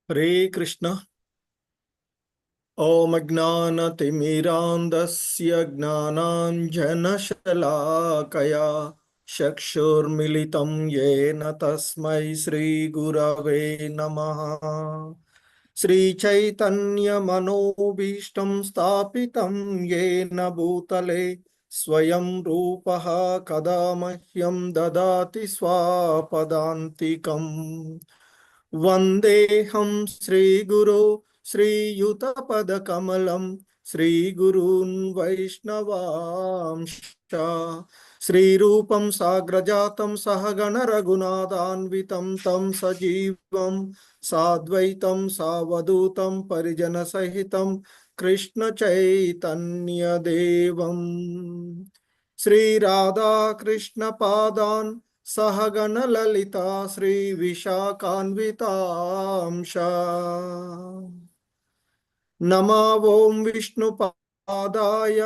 हरे कृष्ण। ओम अज्ञानतिमिरान्धस्य ज्ञानाञ्जनशलाकया चक्षुर्मिलितं येन तस्मै श्रीगुरवे नमः। श्रीचैतन्यमनोभीष्टं स्थापितं येन भूतले स्वयं रूपः कदा मह्यं ददाति स्वापदान्तिकम्। वन्देऽहं श्रीगुरो श्रीयुतपदकमलं श्रीगुरून् वैष्णवांश्च श्रीरूपं साग्रजातं सहगण रघुनाथान्वितं तं सजीवं साद्वैतं सावधूतं परिजनसहितं कृष्णचैतन्यदेवं श्रीराधाकृष्णपादान् सहगण ललिता श्रीविशाखान्वितांश नमा ओं विष्णुपादाय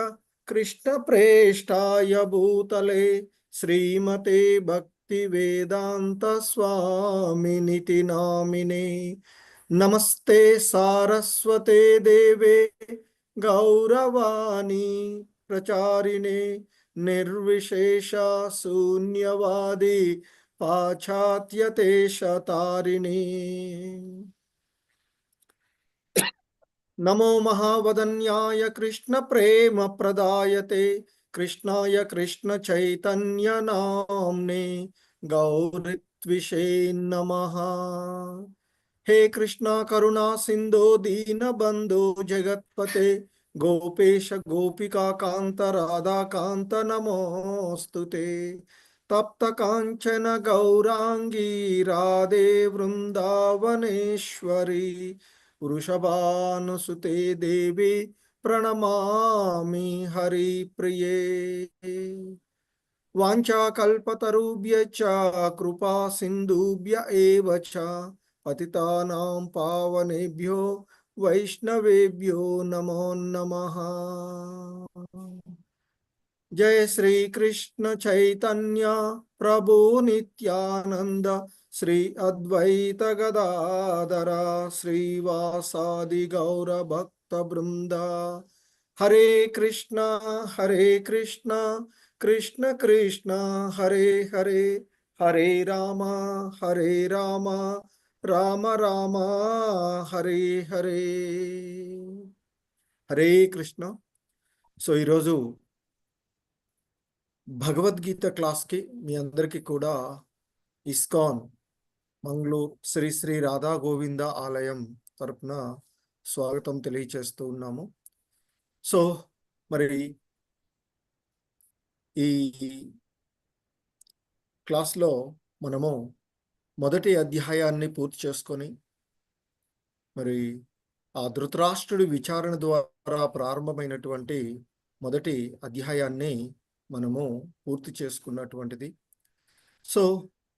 कृष्णप्रेष्ठाय भूतले श्रीमते भक्तिवेदांत स्वामिनिति नामिने। नमस्ते सारस्वते देवे गौरवाणी प्रचारिणे निर्विशेष शून्यवादी पाश्चात्यदेशतारिणी। नमो महावदन्याय कृष्ण प्रेम प्रदायते कृष्णाय कृष्ण चैतन्य नाम्ने गौरत्विषे नमः। हे कृष्णा करुणा सिंधु दीन बंधु जगत्पते गोपेश गोपिका कांत राधा कांत नमोस्तुते। तप्त कांचन गौरांगी राधे वृंदावनेश्वरी वृषभानुसुते देवी प्रणमामि हरिप्रिये। वाञ्छाकल्पतरुभ्यश्च कृपा सिन्धुभ्य एव च पतितानां पावनेभ्यो वैष्णवेभ्यो नमो नमः। जय श्री कृष्ण चैतन्य प्रभु नित्यानंद श्री अद्वैत गदाधर श्रीवासादि गौर भक्त वृंद। हरे कृष्णा कृष्ण कृष्ण हरे हरे हरे राम राम राम हरे हरे। हरे कृष्ण। సో ఈరోజు భగవద్గీత క్లాస్కి మీ అందరికీ కూడా ఇస్కాన్ మంగళూరు శ్రీ శ్రీ రాధా గోవింద ఆలయం తరపున స్వాగతం తెలియచేస్తూ ఉన్నాము. సో మరి ఈ క్లాస్లో మనము మొదటి అధ్యాయాన్ని పూర్తి చేసుకొని మరి ఆ ధృతరాష్ట్రుడి విచారణ ద్వారా ప్రారంభమైనటువంటి మొదటి అధ్యాయాన్ని మనము పూర్తి చేసుకున్నటువంటిది. సో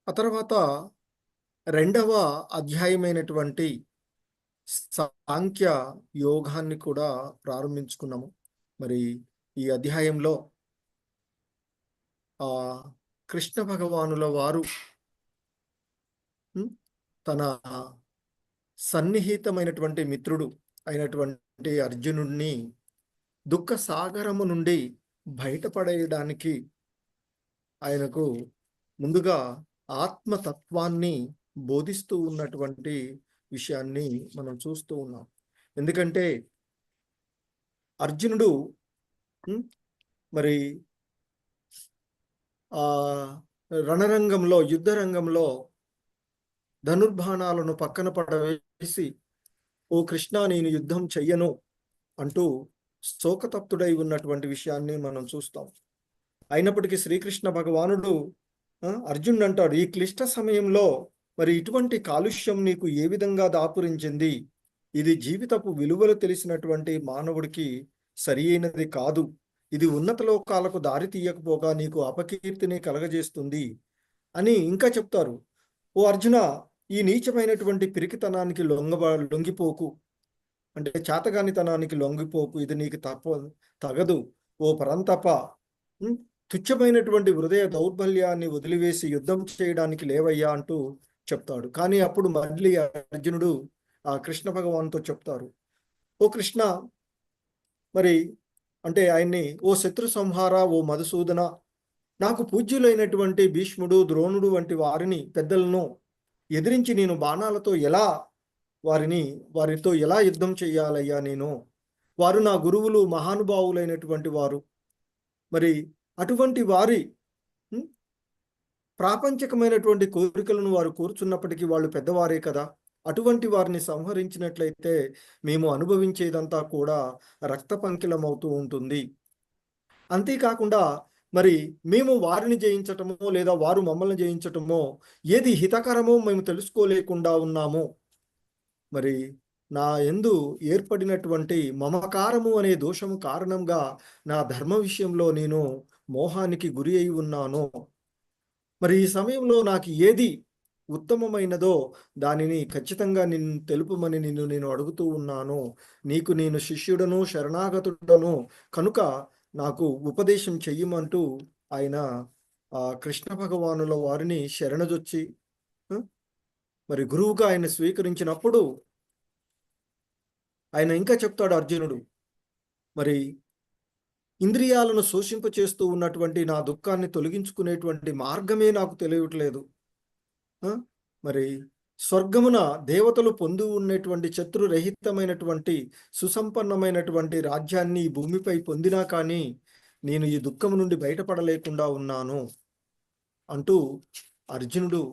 ఆ తర్వాత రెండవ అధ్యాయమైనటువంటి సాంఖ్య యోగాన్ని కూడా ప్రారంభించుకున్నాము. మరి ఈ అధ్యాయంలో ఆ కృష్ణ భగవానుల వారు తన సన్నిహితమైనటువంటి మిత్రుడు అయినటువంటి అర్జునుడిని దుఃఖ సాగరము నుండి బయటపడేయడానికి ఆయనకు ముందుగా ఆత్మతత్వాన్ని బోధిస్తూ ఉన్నటువంటి విషయాన్ని మనం చూస్తూ ఉన్నాం. ఎందుకంటే అర్జునుడు మరి ఆ రణరంగంలో యుద్ధ రంగంలో ధనుర్బాణాలను పక్కన పడవేసి ఓ కృష్ణ నేను యుద్ధం చెయ్యను అంటూ శోకతప్తుడై ఉన్నటువంటి విషయాన్ని మనం చూస్తాం. అయినప్పటికీ శ్రీకృష్ణ భగవానుడు అర్జునుడు అంటాడు, ఈ క్లిష్ట సమయంలో మరి ఇటువంటి కాలుష్యం నీకు ఏ విధంగా దాపురించింది? ఇది జీవితపు విలువలు తెలిసినటువంటి మానవుడికి సరి అయినది కాదు. ఇది ఉన్నత లోకాలకు దారి తీయకపోగా నీకు అపకీర్తిని కలగజేస్తుంది అని ఇంకా చెప్తారు. ఓ అర్జున, ఈ నీచమైనటువంటి పిరికితనానికి లొంగిపోకు, అంటే చేతగానితనానికి లొంగిపోకు, ఇది నీకు తగదు. ఓ పరంతప, తుచ్చమైనటువంటి హృదయ దౌర్బల్యాన్ని వదిలివేసి యుద్ధం చేయడానికి లేవయ్యా అంటూ చెప్తాడు. కానీ అప్పుడు మళ్ళీ అర్జునుడు ఆ కృష్ణ భగవాన్తో చెప్తారు. ఓ కృష్ణ, మరి అంటే ఆయన్ని, ఓ శత్రు సంహార, ఓ మధుసూదన, నాకు పూజ్యులైనటువంటి భీష్ముడు, ద్రోణుడు వంటి వారిని, పెద్దలను ఎదిరించి నేను బాణాలతో ఎలా వారితో ఎలా యుద్ధం చెయ్యాలయ్యా నేను? వారు నా గురువులు, మహానుభావులైనటువంటి వారు. మరి అటువంటి వారి ప్రాపంచికమైనటువంటి కోరికలను వారు కోరుచున్నప్పటికీ వాళ్ళు పెద్దవారే కదా. అటువంటి వారిని సంహరించినట్లయితే మేము అనుభవించేదంతా కూడా రక్తపంకిలమవుతూ ఉంటుంది. అంతేకాకుండా మరి మేము వారిని జయించటమో లేదా వారు మమ్మల్ని జయించటమో ఏది హితకరమో మేము తెలుసుకోలేకుండా ఉన్నాము. మరి నా యందు ఏర్పడినటువంటి మమకారము అనే దోషము కారణంగా నా ధర్మ విషయంలో నేను మోహానికి గురి అయి ఉన్నాను. మరి ఈ సమయంలో నాకు ఏది ఉత్తమమైనదో దానిని ఖచ్చితంగా నిన్ను తెలుపమని నేను అడుగుతూ ఉన్నాను. నీకు నేను శిష్యుడను, శరణాగతుడను కనుక నాకు ఉపదేశం చెయ్యమంటూ ఆయన కృష్ణ భగవానుల వారిని శరణజొచ్చి మరి గురువుగా ఆయన స్వీకరించినప్పుడు ఆయన ఇంకా చెప్తాడు అర్జునుడు, మరి ఇంద్రియాలను శోషింపచేస్తూ ఉన్నటువంటి నా దుఃఖాన్ని తొలగించుకునేటువంటి మార్గమే నాకు తెలియట్లేదు. మరి స్వర్గమున దేవతలు పొంది ఉన్నటువంటి శత్రురహితమైనటువంటి సుసంపన్నమైనటువంటి రాజ్యాన్ని ఈ భూమిపై పొందినా కానీ నేను ఈ దుఃఖము నుండి బయటపడలేకుండా ఉన్నాను అంటూ అర్జునుడు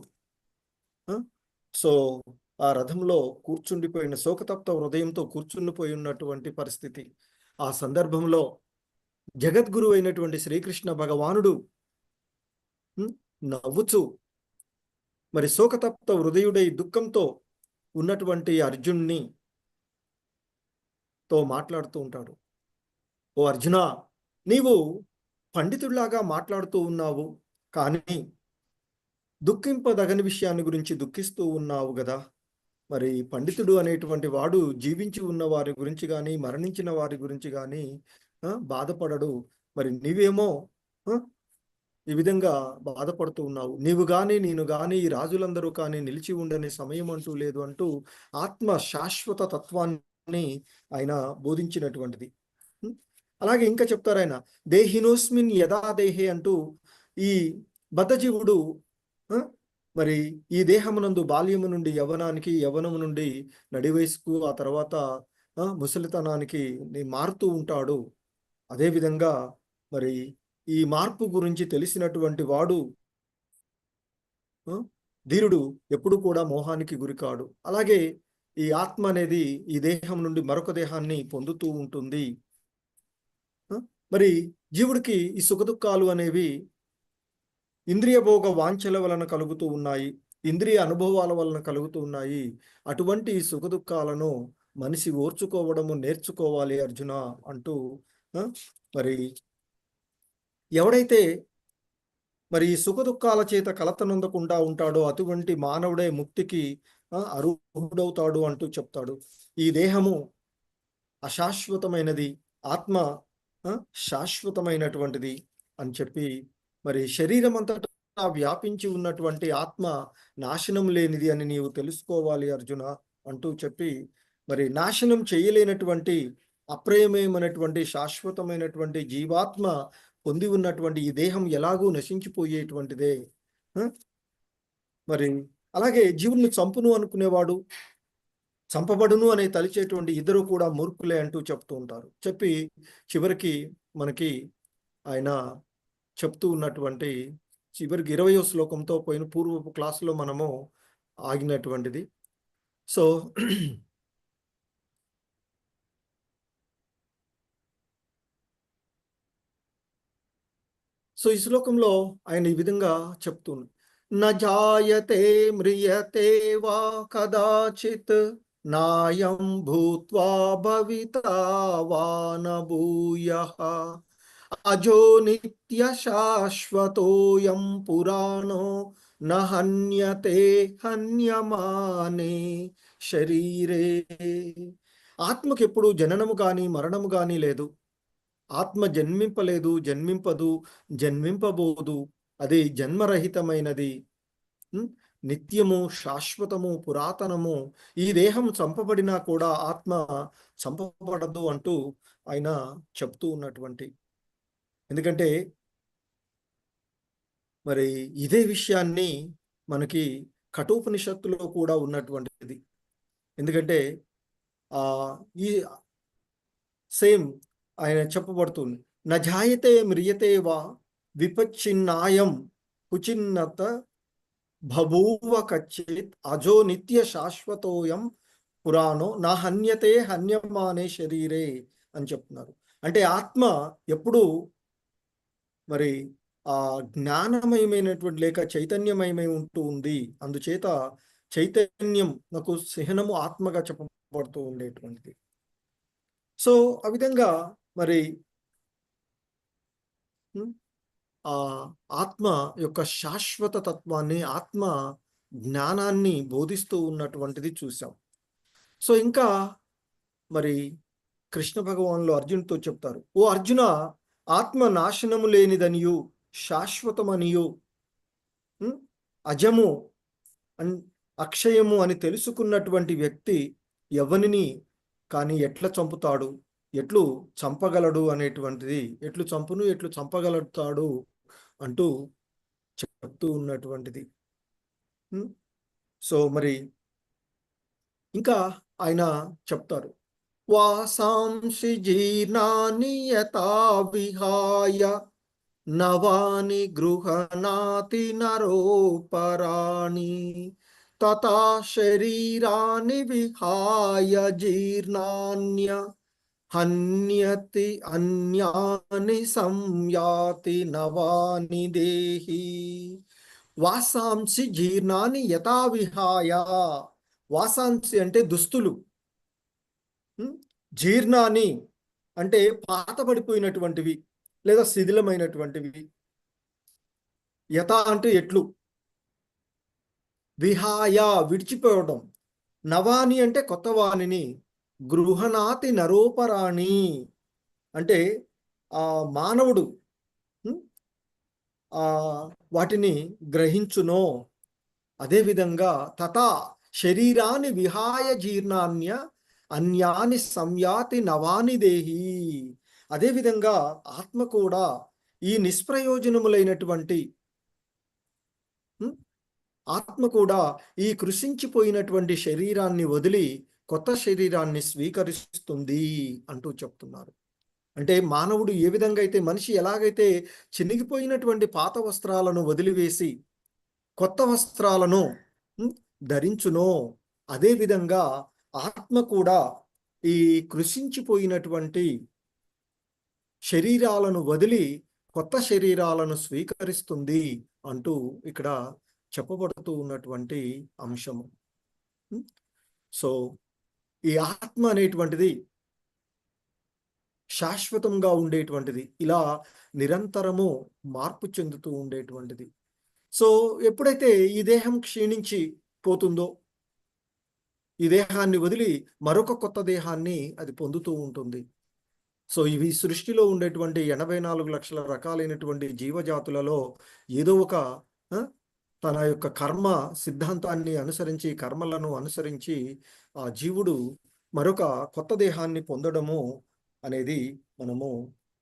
సో ఆ రథంలో కూర్చుండిపోయిన, శోకతప్త హృదయంతో కూర్చుండిపోయి ఉన్నటువంటి పరిస్థితి. ఆ సందర్భంలో జగద్గురు అయినటువంటి శ్రీకృష్ణ భగవానుడు నవ్వుచు మరి శోకతప్త హృదయుడై దుఃఖంతో ఉన్నటువంటి అర్జున్ని తో మాట్లాడుతూ ఉంటాడు. ఓ అర్జున, నీవు పండితుడిలాగా మాట్లాడుతూ ఉన్నావు, కానీ దుఃఖింపదగని విషయాన్ని గురించి దుఃఖిస్తూ ఉన్నావు కదా. మరి పండితుడు అనేటువంటి వాడు జీవించి ఉన్న వారి గురించి కానీ మరణించిన వారి గురించి కానీ బాధపడడు. మరి నీవేమో ఈ విధంగా బాధపడుతూ ఉన్నావు. నీవు కానీ నేను కానీ ఈ రాజులందరూ కానీ నిలిచి ఉండని సమయం అంటూ లేదు అంటూ ఆత్మ శాశ్వత తత్వాన్ని ఆయన బోధించినటువంటిది. అలాగే ఇంకా చెప్తారు ఆయన, దేహినోస్మిన్ యథా దేహే అంటూ ఈ బద్ధజీవుడు మరి ఈ దేహమునందు బాల్యము నుండి యవ్వనానికి, యవ్వనము నుండి నడివయసుకు, ఆ తర్వాత ముసలితనానికి మారుతూ ఉంటాడు. అదేవిధంగా మరి ఈ మార్పు గురించి తెలిసినటువంటి వాడు ధీరుడు ఎప్పుడు కూడా మోహానికి గురికాడు. అలాగే ఈ ఆత్మ అనేది ఈ దేహం నుండి మరొక దేహాన్ని పొందుతూ ఉంటుంది. మరి జీవుడికి ఈ సుఖదుఖాలు అనేవి ఇంద్రియ భోగ వాంఛల వలన కలుగుతూ ఉన్నాయి, ఇంద్రియ అనుభవాల వలన కలుగుతూ ఉన్నాయి. అటువంటి సుఖదుఖాలను మనిషి ఓర్చుకోవడము నేర్చుకోవాలి అర్జున అంటూ మరి ఎవడైతే మరి సుఖదుఖాల చేత కలతనందకుండా ఉంటాడో అటువంటి మానవుడే ముక్తికి అర్హుడవుతాడు అంటూ చెప్తాడు. ఈ దేహము అశాశ్వతమైనది, ఆత్మ శాశ్వతమైనటువంటిది అని చెప్పి, మరి శరీరం అంతటా వ్యాపించి ఉన్నటువంటి ఆత్మ నాశనం లేనిది అని నీవు తెలుసుకోవాలి అర్జున అంటూ చెప్పి, మరి నాశనం చేయలేనటువంటి అప్రయమేమైనటువంటి శాశ్వతమైనటువంటి జీవాత్మ పొంది ఉన్నటువంటి ఈ దేహం ఎలాగూ నశించిపోయేటువంటిదే. మరి అలాగే జీవుని చంపును అనుకునేవాడు, చంపబడును అనే తలిచేటువంటి ఇద్దరు కూడా మూర్ఖులే అంటూ చెప్తూ ఉంటారు. చెప్పి చివరికి మనకి ఆయన చెప్తూ ఉన్నటువంటి చివరికి 20వ శ్లోకంతో పోయిన పూర్వపు క్లాసులో మనము ఆగినటువంటిది. సో ఈ శ్లోకంలో ఆయన ఈ విధంగా చెప్తున్నారు, నజాయతే మ్రియతే వా కదాచిత్ నాయం భూత్వా భవితా వా న భూయః అజో నిత్య శాశ్వతోయం పురాణో న హన్యతే హన్యమానే శరీరే. ఆత్మకి ఎప్పుడు జననము కానీ మరణము కానీ లేదు. ఆత్మ జన్మింపలేదు, జన్మింపదు, జన్మింపబోదు. అది జన్మరహితమైనది. నిత్యము, శాశ్వతము, పురాతనము. ఈ దేహం చంపబడినా కూడా ఆత్మ చంపబడదు అంటూ ఆయన చెప్తూ ఉన్నటువంటి. ఎందుకంటే మరి ఇదే విషయాన్ని మనకి కఠోపనిషత్తులో కూడా ఉన్నటువంటిది. ఎందుకంటే ఈ సేమ్ ఆయన చెప్పబడుతుంది. నజాయతే మ్రియతే వా విపచ్చిన్నాయం కుచిన్నత బభూవ కచ్చిత్ అజో నిత్య శాశ్వతోయం పురాణో నా హన్యతే హన్యమానే శరీరే అని చెప్తున్నారు. అంటే ఆత్మ ఎప్పుడు మరి ఆ జ్ఞానమయమైనటువంటి లేక చైతన్యమయమై ఉంటూ ఉంది. అందుచేత చైతన్యం నాకు చిహ్నము ఆత్మగా చెప్పబడుతూ ఉండేటువంటిది. సో ఆ విధంగా మరి ఆ ఆత్మ యొక్క శాశ్వత తత్వాన్ని, ఆత్మ జ్ఞానాన్ని బోధిస్తూ ఉన్నటువంటిది చూసాం. సో ఇంకా మరి కృష్ణ భగవానులు అర్జునుడితో చెప్తారు, ఓ అర్జున, ఆత్మ నాశనము లేనిదనియు శాశ్వతమనియు అజము అక్షయము అని తెలుసుకున్నటువంటి వ్యక్తి ఎవరిని కానీ ఎట్లా చంపుతాడు, ఎట్లు చంపగలడు అనేటువంటిది, ఎట్లు చంపును ఎట్లు చంపగలుగుతాడు అంటూ చెప్తూ ఉన్నటువంటిది. సో మరి ఇంకా ఆయన చెప్తారు, వాసాంసి జీర్ణాని యథా విహాయ నవాని గృహణాతి నరోపరాణి తథా శరీరాని విహాయ జీర్ణాన్య హన్యతి అన్యాని సంయాతి నవాని దేహి. వాసాంసి జీర్ణాని యథా విహాయ. వాసాంసి అంటే దుస్తులు, జీర్ణాని అంటే పాతబడిపోయినటువంటివి లేదా శిథిలమైనటువంటివి. యథా అంటే ఎట్లు, విహాయ విడిచిపోవడం, నవాని అంటే కొత్త వాణిని, గృహణాతి నరోపరాణి అంటే మానవుడు వాటిని గ్రహించునో. అదేవిధంగా తథా శరీరాన్ని విహాయ జీర్ణాన్య అన్యాని సంయాతి నవాని దేహి. అదేవిధంగా ఆత్మ కూడా ఈ నిష్ప్రయోజనములైనటువంటి ఆత్మ కూడా ఈ కృషించిపోయినటువంటి శరీరాన్ని వదిలి కొత్త శరీరాన్ని స్వీకరిస్తుంది అంటూ చెప్తున్నారు. అంటే మానవుడు ఏ విధంగా అయితే, మనిషి ఎలాగైతే చినిగిపోయినటువంటి పాత వస్త్రాలను వదిలివేసి కొత్త వస్త్రాలను ధరించునో, అదేవిధంగా ఆత్మ కూడా ఈ కృషించిపోయినటువంటి శరీరాలను వదిలి కొత్త శరీరాలను స్వీకరిస్తుంది అంటూ ఇక్కడ చెప్పబడుతూ ఉన్నటువంటి అంశము. సో ఈ ఆత్మ అనేటువంటిది శాశ్వతంగా ఉండేటువంటిది, ఇలా నిరంతరము మార్పు చెందుతూ ఉండేటువంటిది. సో ఎప్పుడైతే ఈ దేహం క్షీణించి పోతుందో, ఈ దేహాన్ని వదిలి మరొక కొత్త దేహాన్ని అది పొందుతూ ఉంటుంది. సో ఇవి సృష్టిలో ఉండేటువంటి 84 లక్షల రకాలైనటువంటి జీవజాతులలో ఏదో ఒక తన యొక్క కర్మ సిద్ధాంతాన్ని అనుసరించి, కర్మలను అనుసరించి ఆ జీవుడు మరొక కొత్త దేహాన్ని పొందడము అనేది మనము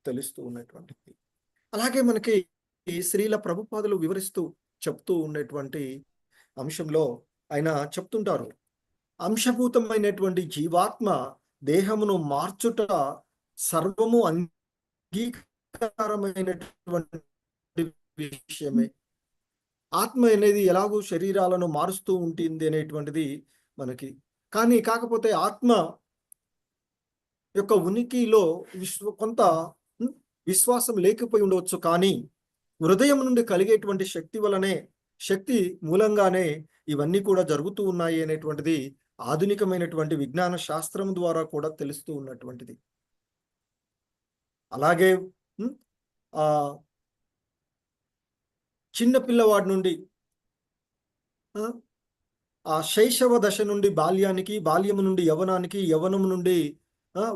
తెలుస్తూ ఉన్నటువంటిది. అలాగే మనకి శ్రీల ప్రభుపాదులు వివరిస్తూ చెప్తూ ఉండేటువంటి అంశంలో ఆయన చెప్తుంటారు, అంశభూతమైనటువంటి జీవాత్మ దేహమును మార్చుట సర్వము అంగీకారమైనటువంటి విషయమే. ఆత్మ అనేది ఎలాగూ శరీరాలను మారుస్తూ ఉంటుంది అనేటువంటిది మనకి, కానీ కాకపోతే ఆత్మ యొక్క ఉనికిలో కొంత విశ్వాసం లేకపోయి ఉండవచ్చు. కానీ హృదయం నుండి కలిగేటువంటి శక్తి వలనే, శక్తి మూలంగానే ఇవన్నీ కూడా జరుగుతూ ఉన్నాయి అనేటువంటిది ఆధునికమైనటువంటి విజ్ఞాన శాస్త్రం ద్వారా కూడా తెలుస్తూ ఉన్నటువంటిది. అలాగే చిన్న పిల్లవాడి నుండి ఆ శైశవ దశ నుండి బాల్యానికి, బాల్యము నుండి యవనానికి, యవనము నుండి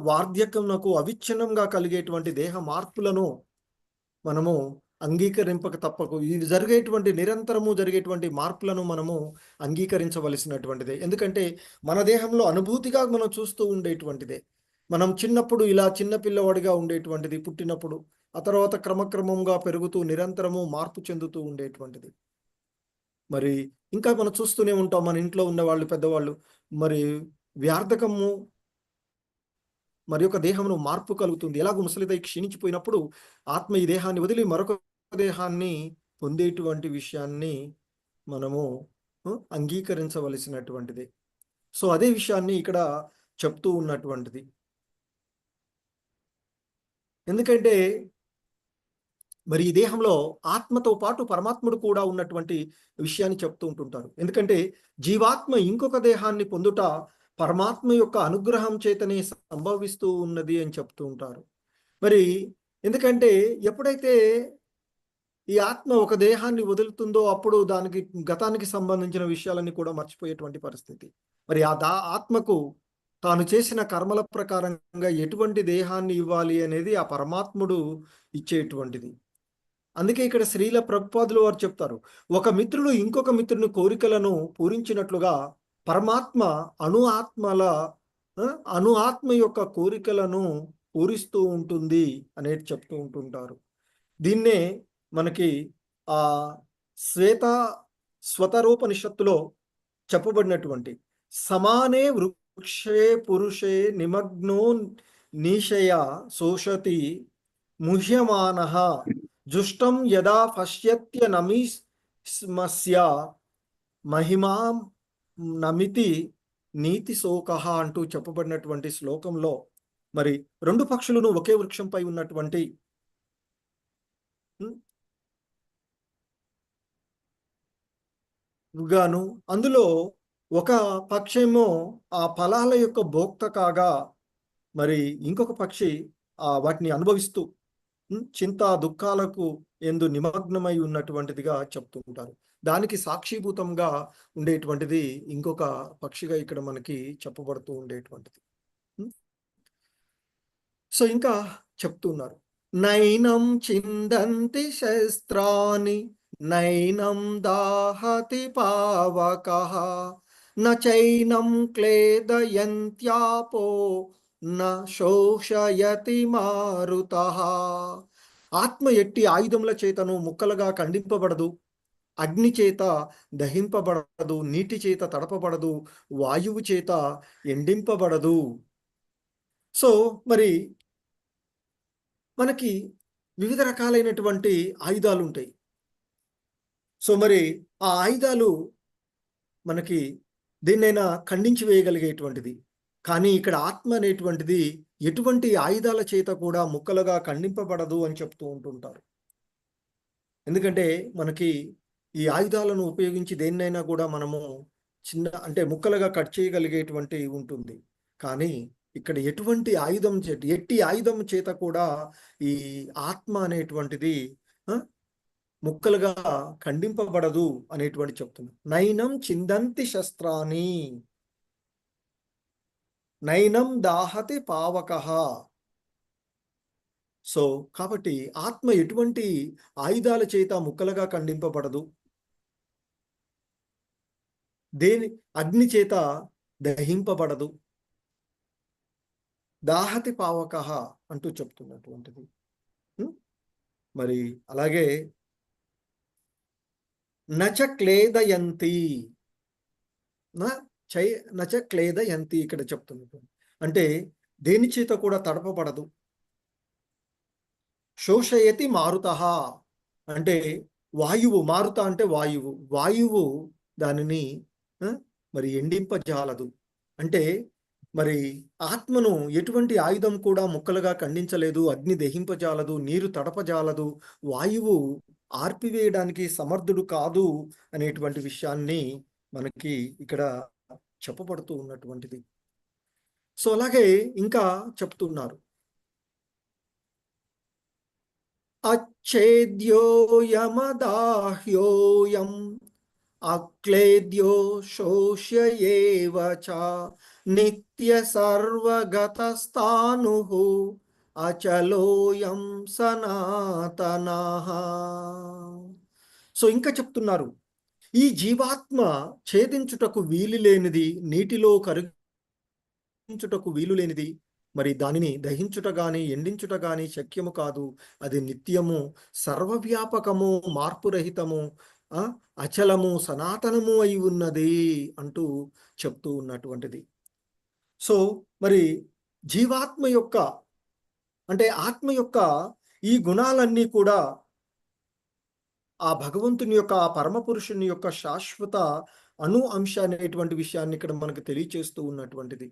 వార్ధక్యమునకు అవిచ్ఛిన్నంగా కలిగేటువంటి దేహ మార్పులను మనము అంగీకరింపక తప్పకు. ఇది జరిగేటువంటి నిరంతరము జరిగేటువంటి మార్పులను మనము అంగీకరించవలసినటువంటిదే. ఎందుకంటే మన దేహంలో అనుభూతిగా మనం చూస్తూ ఉండేటువంటిదే. మనం చిన్నప్పుడు ఇలా చిన్న పిల్లవాడిగా ఉండేటువంటిది పుట్టినప్పుడు, ఆ తర్వాత క్రమక్రమంగా పెరుగుతూ నిరంతరము మార్పు చెందుతూ ఉండేటువంటిది. మరి ఇంకా మనం చూస్తూనే ఉంటాం మన ఇంట్లో ఉన్నవాళ్ళు పెద్దవాళ్ళు మరి వ్యార్థకము మరి యొక్క దేహమును మార్పు కలుగుతుంది. ఎలాగో ముసలిదై క్షీణించిపోయినప్పుడు ఆత్మ ఈ దేహాన్ని వదిలి మరొక దేహాన్ని పొందేటువంటి విషయాన్ని మనము అంగీకరించవలసినటువంటిది. సో అదే విషయాన్ని ఇక్కడ చెప్తూ ఉన్నటువంటిది. ఎందుకంటే మరి ఈ దేహంలో ఆత్మతో పాటు పరమాత్ముడు కూడా ఉన్నటువంటి విషయాన్ని చెప్తూ ఉంటుంటారు. ఎందుకంటే జీవాత్మ ఇంకొక దేహాన్ని పొందుట పరమాత్మ యొక్క అనుగ్రహం చేతనే సంభవిస్తూ ఉన్నది అని చెప్తూ ఉంటారు. మరి ఎందుకంటే ఎప్పుడైతే ఈ ఆత్మ ఒక దేహాన్ని వదులుతుందో అప్పుడు దానికి గతానికి సంబంధించిన విషయాలన్నీ కూడా మర్చిపోయేటువంటి పరిస్థితి. మరి ఆ ఆత్మకు తాను చేసిన కర్మల ప్రకారంగా ఎటువంటి దేహాన్ని ఇవ్వాలి అనేది ఆ పరమాత్ముడు ఇచ్చేటువంటిది. అందుకే ఇక్కడ శ్రీల ప్రభుపాదులు వారు చెప్తారు, ఒక మిత్రుడు ఇంకొక మిత్రుని కోరికలను పూరించినట్లుగా పరమాత్మ అణు ఆత్మ యొక్క కోరికలను పూరిస్తూ ఉంటుంది అనేది చెప్తూ ఉంటుంటారు. దీన్నే మనకి ఆ స్వతరోపనిషత్తులో చెప్పబడినటువంటి సమానే వృక్షే పురుషే నిమగ్నో నిషయ శోషతి ముహ్యమానః జుష్టం యదా పశ్యత్య నమిస్మస్య మహిమా నమితి నీతి శోకః అంటూ చెప్పబడినటువంటి శ్లోకంలో మరి రెండు పక్షులను ఒకే వృక్షంపై ఉన్నటువంటి గాను అందులో ఒక పక్షేమో ఆ ఫలాల యొక్క భోక్త కాగా మరి ఇంకొక పక్షి వాటిని అనుభవిస్తూ చింత దుఃఖాలకు ఎందు నిమగ్నమై ఉన్నటువంటిదిగా చెప్తూ ఉంటారు. దానికి సాక్షిభూతంగా ఉండేటువంటిది ఇంకొక పక్షిగా ఇక్కడ మనకి చెప్పబడుతూ ఉండేటువంటిది. సో ఇంకా చెప్తున్నారు, నైనం చిందంతి శస్త్రాని నైనం దాహతి పావకః నైనం క్లేదయంత్యాపో న శోషయతి మారుతః. ఆత్మ ఎట్టి ఆయుధముల చేతను ముక్కలుగా ఖండింపబడదు, అగ్ని చేత దహింపబడదు, నీటి చేత తడపబడదు, వాయువు చేత ఎండింపబడదు. సో మరి మనకి వివిధ రకాలైనటువంటి ఆయుధాలు ఉంటాయి. సో మరి ఆ ఆయుధాలు మనకి దేన్నైనా ఖండించి వేయగలిగేటువంటిది. కానీ ఇక్కడ ఆత్మ అనేటువంటిది ఎటువంటి ఆయుధాల చేత కూడా ముక్కలుగా ఖండింపబడదు అని చెప్తూ ఉంటుంటారు. ఎందుకంటే మనకి ఈ ఆయుధాలను ఉపయోగించి దేన్నైనా కూడా మనము అంటే ముక్కలుగా కట్ చేయగలిగేటువంటి ఉంటుంది. కానీ ఇక్కడ ఎటువంటి ఎట్టి ఆయుధం చేత కూడా ఈ ఆత్మ అనేటువంటిది ముక్కలుగా ఖండింపబడదు అనేటువంటి చెప్తున్నారు. నైనం చిందంతి శస్త్రాని నైనం దాహతి పావకః. సో కాబట్టి ఆత్మ ఎటువంటి ఆయుధాల చేత ముక్కలుగా ఖండింపబడదు, అగ్ని చేత దహింపబడదు, దాహతి పావకః అంటూ చెప్తున్నటువంటిది. మరి అలాగే నచ క్లేదయంతి నచ క్లేదయంతి ఇక్కడ చెప్తున్నటువంటి అంటే దేని చేత కూడా తడపబడదు. శోషయతి మారుతః అంటే వాయువు, మారుత అంటే వాయువు దానిని మరి ఎండింపజాలదు. అంటే మరి ఆత్మను ఎటువంటి ఆయుధం కూడా ముక్కలుగా ఖండించలేదు, అగ్ని దహింపజాలదు, నీరు తడపజాలదు, వాయువు ఆర్పివేయడానికి సమర్థుడు కాదు అనేటువంటి విషయాన్ని మనకి ఇక్కడ చెప్పబడుతూ ఉన్నటువంటిది. సో అలాగే ఇంకా చెప్తున్నారు, అచ్ఛేద్యోయమదాహ్యోయం అక్లేద్యో శోష్య ఏవ చ నిత్య సర్వగతస్థానుః అచలోయం సనాతనః. సో ఇంకా చెప్తున్నారు, ఈ జీవాత్మ ఛేదించుటకు వీలు లేనిది, నీటిలో కరిగించుటకు వీలు లేనిది, మరి దానిని దహించుట గాని ఎండించుట గాని శక్యము కాదు. అది నిత్యము, సర్వవ్యాపకము, మార్పురహితము, అచలము, సనాతనము అయి ఉన్నది అంటూ చెప్తూ ఉన్నటువంటిది. సో మరి జీవాత్మ యొక్క, అంటే ఆత్మ యొక్క ఈ గుణాలన్నీ కూడా ఆ భగవంతుని యొక్క, ఆ పరమపురుషుని యొక్క శాశ్వత అంశ అనేటువంటి విషయాన్ని ఇక్కడ మనకు తెలియచేస్తూ ఉన్నటువంటిది.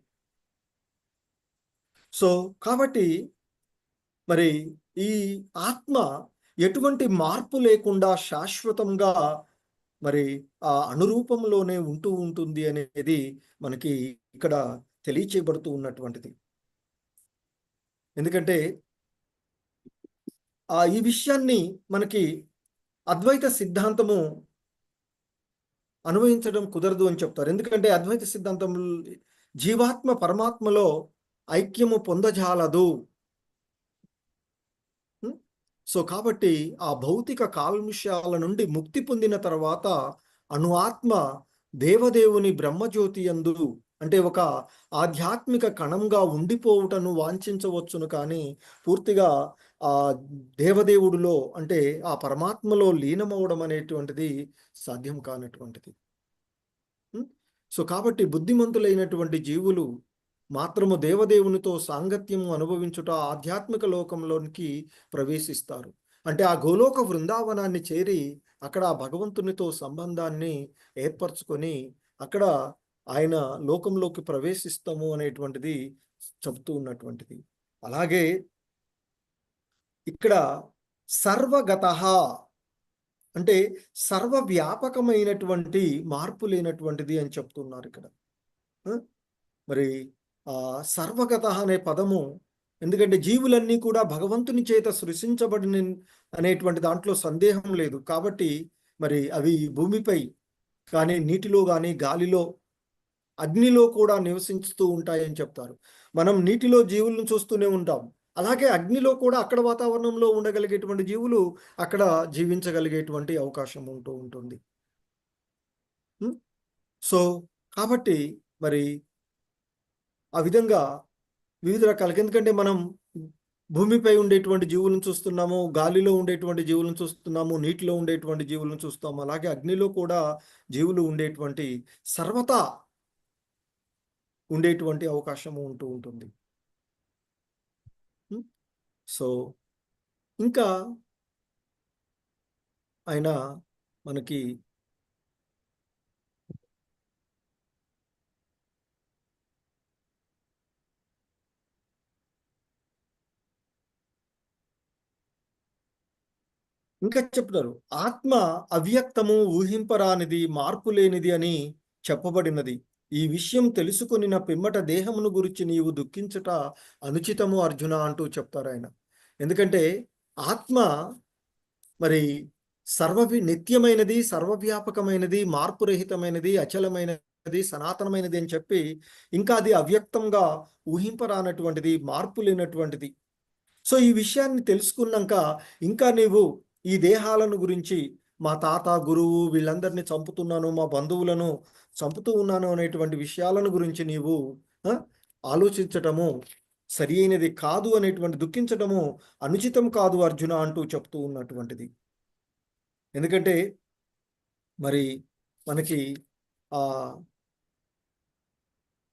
సో కాబట్టి మరి ఈ ఆత్మ ఎటువంటి మార్పు లేకుండా శాశ్వతంగా మరి ఆ అనురూపంలోనే ఉంటూ ఉంటుంది అనేది మనకి ఇక్కడ తెలియచేయబడుతూ ఉన్నటువంటిది. ఎందుకంటే ఈ విషయాన్ని మనకి అద్వైత సిద్ధాంతము అన్వయించడం కుదరదు అని చెప్తారు. ఎందుకంటే అద్వైత సిద్ధాంతం జీవాత్మ పరమాత్మలో ఐక్యము పొందజాలదు. సో కాబట్టి ఆ భౌతిక కాలుష్యాల నుండి ముక్తి పొందిన తర్వాత ఆత్మ దేవదేవుని బ్రహ్మజ్యోతి యందు, అంటే ఒక ఆధ్యాత్మిక కణంగా ఉండిపోవుటను వాంఛించవచ్చును, కానీ పూర్తిగా ఆ దేవదేవుడిలో, అంటే ఆ పరమాత్మలో లీనమవడం అనేటువంటిది సాధ్యం కానటువంటిది. సో కాబట్టి బుద్ధిమంతులైనటువంటి జీవులు మాత్రము దేవదేవునితో సాంగత్యము అనుభవించుట, ఆధ్యాత్మిక లోకంలోనికి ప్రవేశిస్తారు. అంటే ఆ గోలోక బృందావనాన్ని చేరి అక్కడ ఆ భగవంతునితో సంబంధాన్ని ఏర్పరచుకొని అక్కడ ఆయన లోకంలోకి ప్రవేశిస్తాము అనేటువంటిది చెబుతూ ఉన్నటువంటిది. అలాగే ఇక్కడ సర్వగతః అంటే సర్వవ్యాపకమైనటువంటి, మార్పు లేనటువంటిది అని చెప్తున్నారు ఇక్కడ. మరి సర్వగత అనే పదము, ఎందుకంటే జీవులన్నీ కూడా భగవంతుని చేత సృష్టించబడిన అనేటువంటి దాంట్లో సందేహం లేదు. కాబట్టి మరి అవి భూమిపై కానీ, నీటిలో కానీ, గాలిలో, అగ్నిలో కూడా నివసిస్తూ ఉంటాయని చెప్తారు. మనం నీటిలో జీవులను చూస్తూనే ఉంటాం. అలాగే అగ్నిలో కూడా అక్కడ వాతావరణంలో ఉండగలిగేటువంటి జీవులు అక్కడ జీవించగలిగేటువంటి అవకాశం ఉంటూ ఉంటుంది. సో కాబట్టి మరి ఆ విధంగా వివిధ రకాలకి, ఎందుకంటే మనం భూమిపై ఉండేటువంటి జీవులను చూస్తున్నాము, గాలిలో ఉండేటువంటి జీవులను చూస్తున్నాము, నీటిలో ఉండేటువంటి జీవులను చూస్తాము. అలాగే అగ్నిలో కూడా జీవులు ఉండేటువంటి, సర్వతా ఉండేటువంటి అవకాశం ఉంటూ ఉంటుంది. సో ఇంకా ఆయన మనకి ఇంకా చెప్తారు, ఆత్మ అవ్యక్తము, ఊహింపరానిది, మార్పు లేనిది అని చెప్పబడినది. ఈ విషయం తెలుసుకొనిన పిమ్మట దేహమును గురించి నీవు దుఃఖించుట అనుచితము అర్జున అంటూ చెప్తారు ఆయన. ఎందుకంటే ఆత్మ మరి నిత్యమైనది, సర్వవ్యాపకమైనది, మార్పురహితమైనది, అచలమైనది, సనాతనమైనది అని చెప్పి, ఇంకా అది అవ్యక్తంగా, ఊహింపరానటువంటిది, మార్పు లేనటువంటిది. సో ఈ విషయాన్ని తెలుసుకున్నాక ఇంకా నీవు ఈ దేహాలను గురించి, మా తాత, గురువు వీళ్ళందరినీ చంపుతున్నాను, మా బంధువులను చంపుతూ ఉన్నాను అనేటువంటి విషయాలను గురించి నీవు ఆలోచించటము సరి అయినది కాదు, అనేటువంటి దుఃఖించటము అనుచితం కాదు అర్జున అంటూ చెప్తూ ఉన్నటువంటిది. ఎందుకంటే మరి మనకి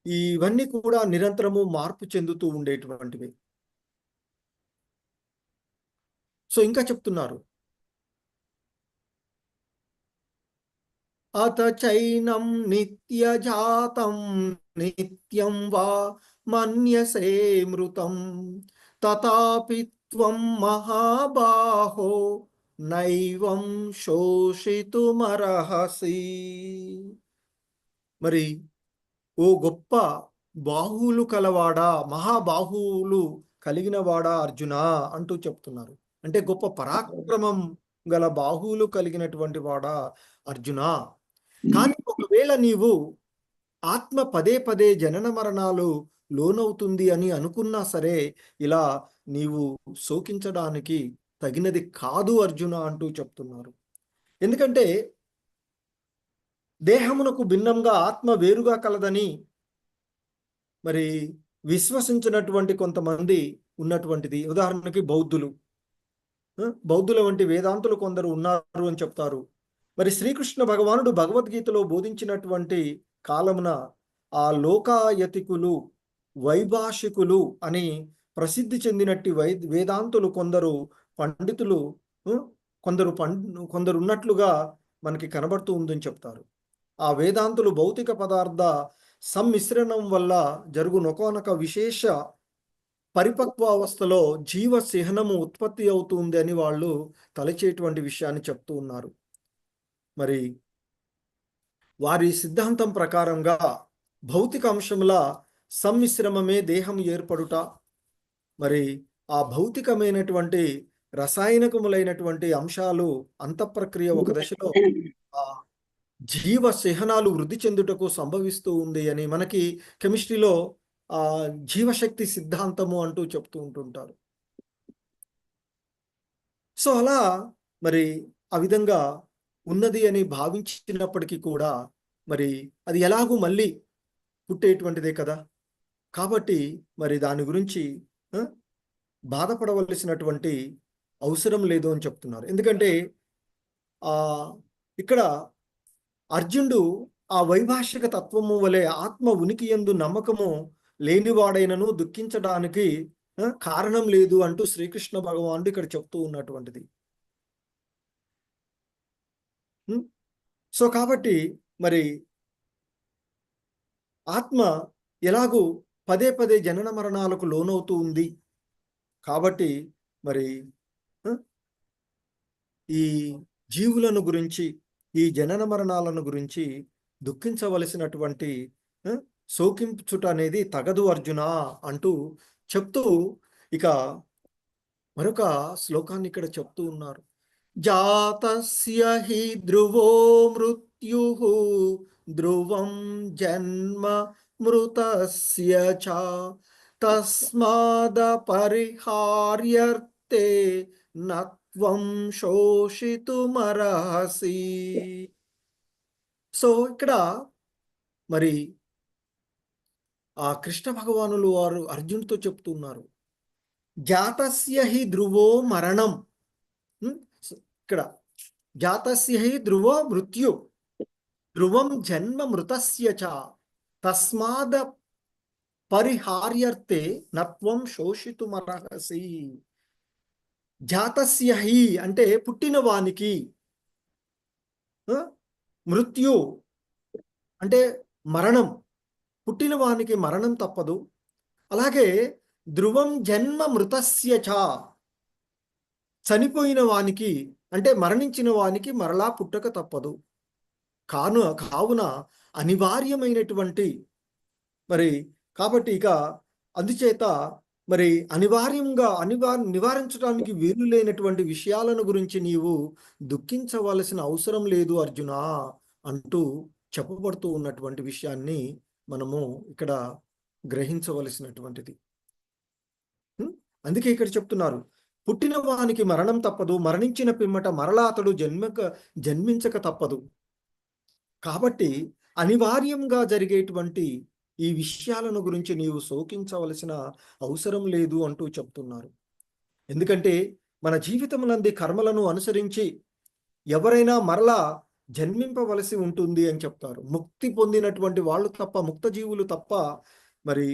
ఇవన్నీ కూడా నిరంతరము మార్పు చెందుతూ ఉండేటువంటివి. సో ఇంకా చెప్తున్నారు, అత చైనం నిత్యజాతం నిత్యం వా మన్యసే మృతం తథాపి త్వం మహాబాహో నైవం శోషితుమర్హసి. మరి ఓ గొప్ప బాహువులు కలవాడా, మహాబాహువులు కలిగిన వాడా అర్జున అంటూ చెప్తున్నారు. అంటే గొప్ప పరాక్రమం గల బాహువులు కలిగినటువంటి వాడా అర్జున. కానీ ఒకవేళ నీవు ఆత్మ పదే పదే జనన మరణాలు లోనవుతుంది అని అనుకున్నా సరే, ఇలా నీవు శోకించడానికి తగినది కాదు అర్జున అంటూ చెప్తున్నారు. ఎందుకంటే దేహమునకు భిన్నంగా ఆత్మ వేరుగా కలదని మరి విశ్వసించినటువంటి కొంతమంది ఉన్నటువంటిది. ఉదాహరణకి బౌద్ధులు, బౌద్ధుల వంటి వేదాంతులు కొందరు ఉన్నారు అని చెప్తారు. మరి శ్రీకృష్ణ భగవానుడు భగవద్గీతలో బోధించినటువంటి కాలమున ఆ లోకాయతికులు, వైభాషికులు అని ప్రసిద్ధి చెందినట్టి వేదాంతులు కొందరు పండితులు కొందరు ఉన్నట్లుగా మనకి కనబడుతూ ఉందని చెప్తారు. ఆ వేదాంతులు భౌతిక పదార్థ సమ్మిశ్రణం వల్ల జరుగునొకనొక విశేష పరిపక్వావస్థలో జీవ చిహ్నము ఉత్పత్తి అవుతుంది అని వాళ్ళు తలచేటువంటి విషయాన్ని చెప్తూ ఉన్నారు. మరి వారి సిద్ధాంతం ప్రకారంగా భౌతిక అంశముల సమ్మిశ్రమమే దేహం ఏర్పడుట, మరి ఆ భౌతికమైనటువంటి రసాయనికములైనటువంటి అంశాలు అంతఃప్రక్రియ ఒక దశలో ఆ జీవ చిహ్నాలు వృద్ధి చెందుటకు సంభవిస్తూ ఉంది అని మనకి కెమిస్ట్రీలో జీవశక్తి సిద్ధాంతము అంటూ చెప్తూ ఉంటుంటారు. సో అలా మరి ఆ విధంగా ఉన్నది అని భావించినప్పటికీ కూడా మరి అది ఎలాగూ మళ్ళీ పుట్టేటువంటిదే కదా. కాబట్టి మరి దాని గురించి బాధపడవలసినటువంటి అవసరం లేదు అని చెప్తున్నారు. ఎందుకంటే ఇక్కడ అర్జునుడు ఆ వైభాషిక తత్వము వలె ఆత్మ ఉనికి యందు నమ్మకము లేనివాడైనను దుఃఖించడానికి కారణం లేదు అంటూ శ్రీకృష్ణ భగవానుడు ఇక్కడ చెప్తూ ఉన్నటువంటిది. సో కాబట్టి మరి ఆత్మ ఎలాగూ పదే పదే జనన మరణాలకు లోనవుతూ ఉంది కాబట్టి మరి ఈ జీవులను గురించి, ఈ జనన మరణాలను గురించి దుఃఖించవలసినటువంటి శోకించుట అనేది తగదు అర్జున అంటూ చెప్తూ ఇక మరొక శ్లోకాన్ని ఇక్కడ చెప్తూ ఉన్నారు. జాతస్య హి ధ్రువో మృత్యుః ధ్రువం జన్మ మృతస్య చ తస్మాద పరిహార్యర్తే నత్వం శోషితుమర్హసి. సో ఇక్కడ మరి ఆ కృష్ణ భగవానులు వారు అర్జునుడితో చెప్తున్నారు, జాతస్య హి ధ్రువో మరణం. ఇక్కడ జాతస్య హి ధ్రువో మృత్యు ధ్రువం జన్మ మృతస్య చ తస్మాద పరిహార్యర్తే నత్వం శోషితుమర్హసి. జాతస్య హి అంటే పుట్టిన వానికి, మృత్యు అంటే మరణం, పుట్టిన వానికి మరణం తప్పదు. అలాగే ధ్రువం జన్మ మృతస్య చ చనిపోయిన వానికి అంటే మరణించిన వానికి మరలా పుట్టక తప్పదు. కావున అనివార్యమైనటువంటి మరి కాబట్టి ఇక అందుచేత మరి అనివార్యంగా నివారించడానికి వీలు లేనటువంటి విషయాలను గురించి నీవు దుఃఖించవలసిన అవసరం లేదు అర్జున అంటూ చెప్పబడుతూ ఉన్నటువంటి విషయాన్ని మనము ఇక్కడ గ్రహించవలసినటువంటిది. అందుకే ఇక్కడ చెప్తున్నారు, పుట్టిన వానికి మరణం తప్పదు, మరణించిన పిమ్మట మరలా అతడు జన్మించక తప్పదు. కాబట్టి అనివార్యంగా జరిగేటువంటి ఈ విషయాలను గురించి నీవు శోకించవలసిన అవసరం లేదు అంటూ చెప్తున్నారు. ఎందుకంటే మన జీవితమునందు కర్మలను అనుసరించి ఎవరైనా మరలా జన్మింపవలసి ఉంటుంది అని చెప్తారు. ముక్తి పొందినటువంటి వాళ్ళు తప్ప, ముక్త జీవులు తప్ప మరి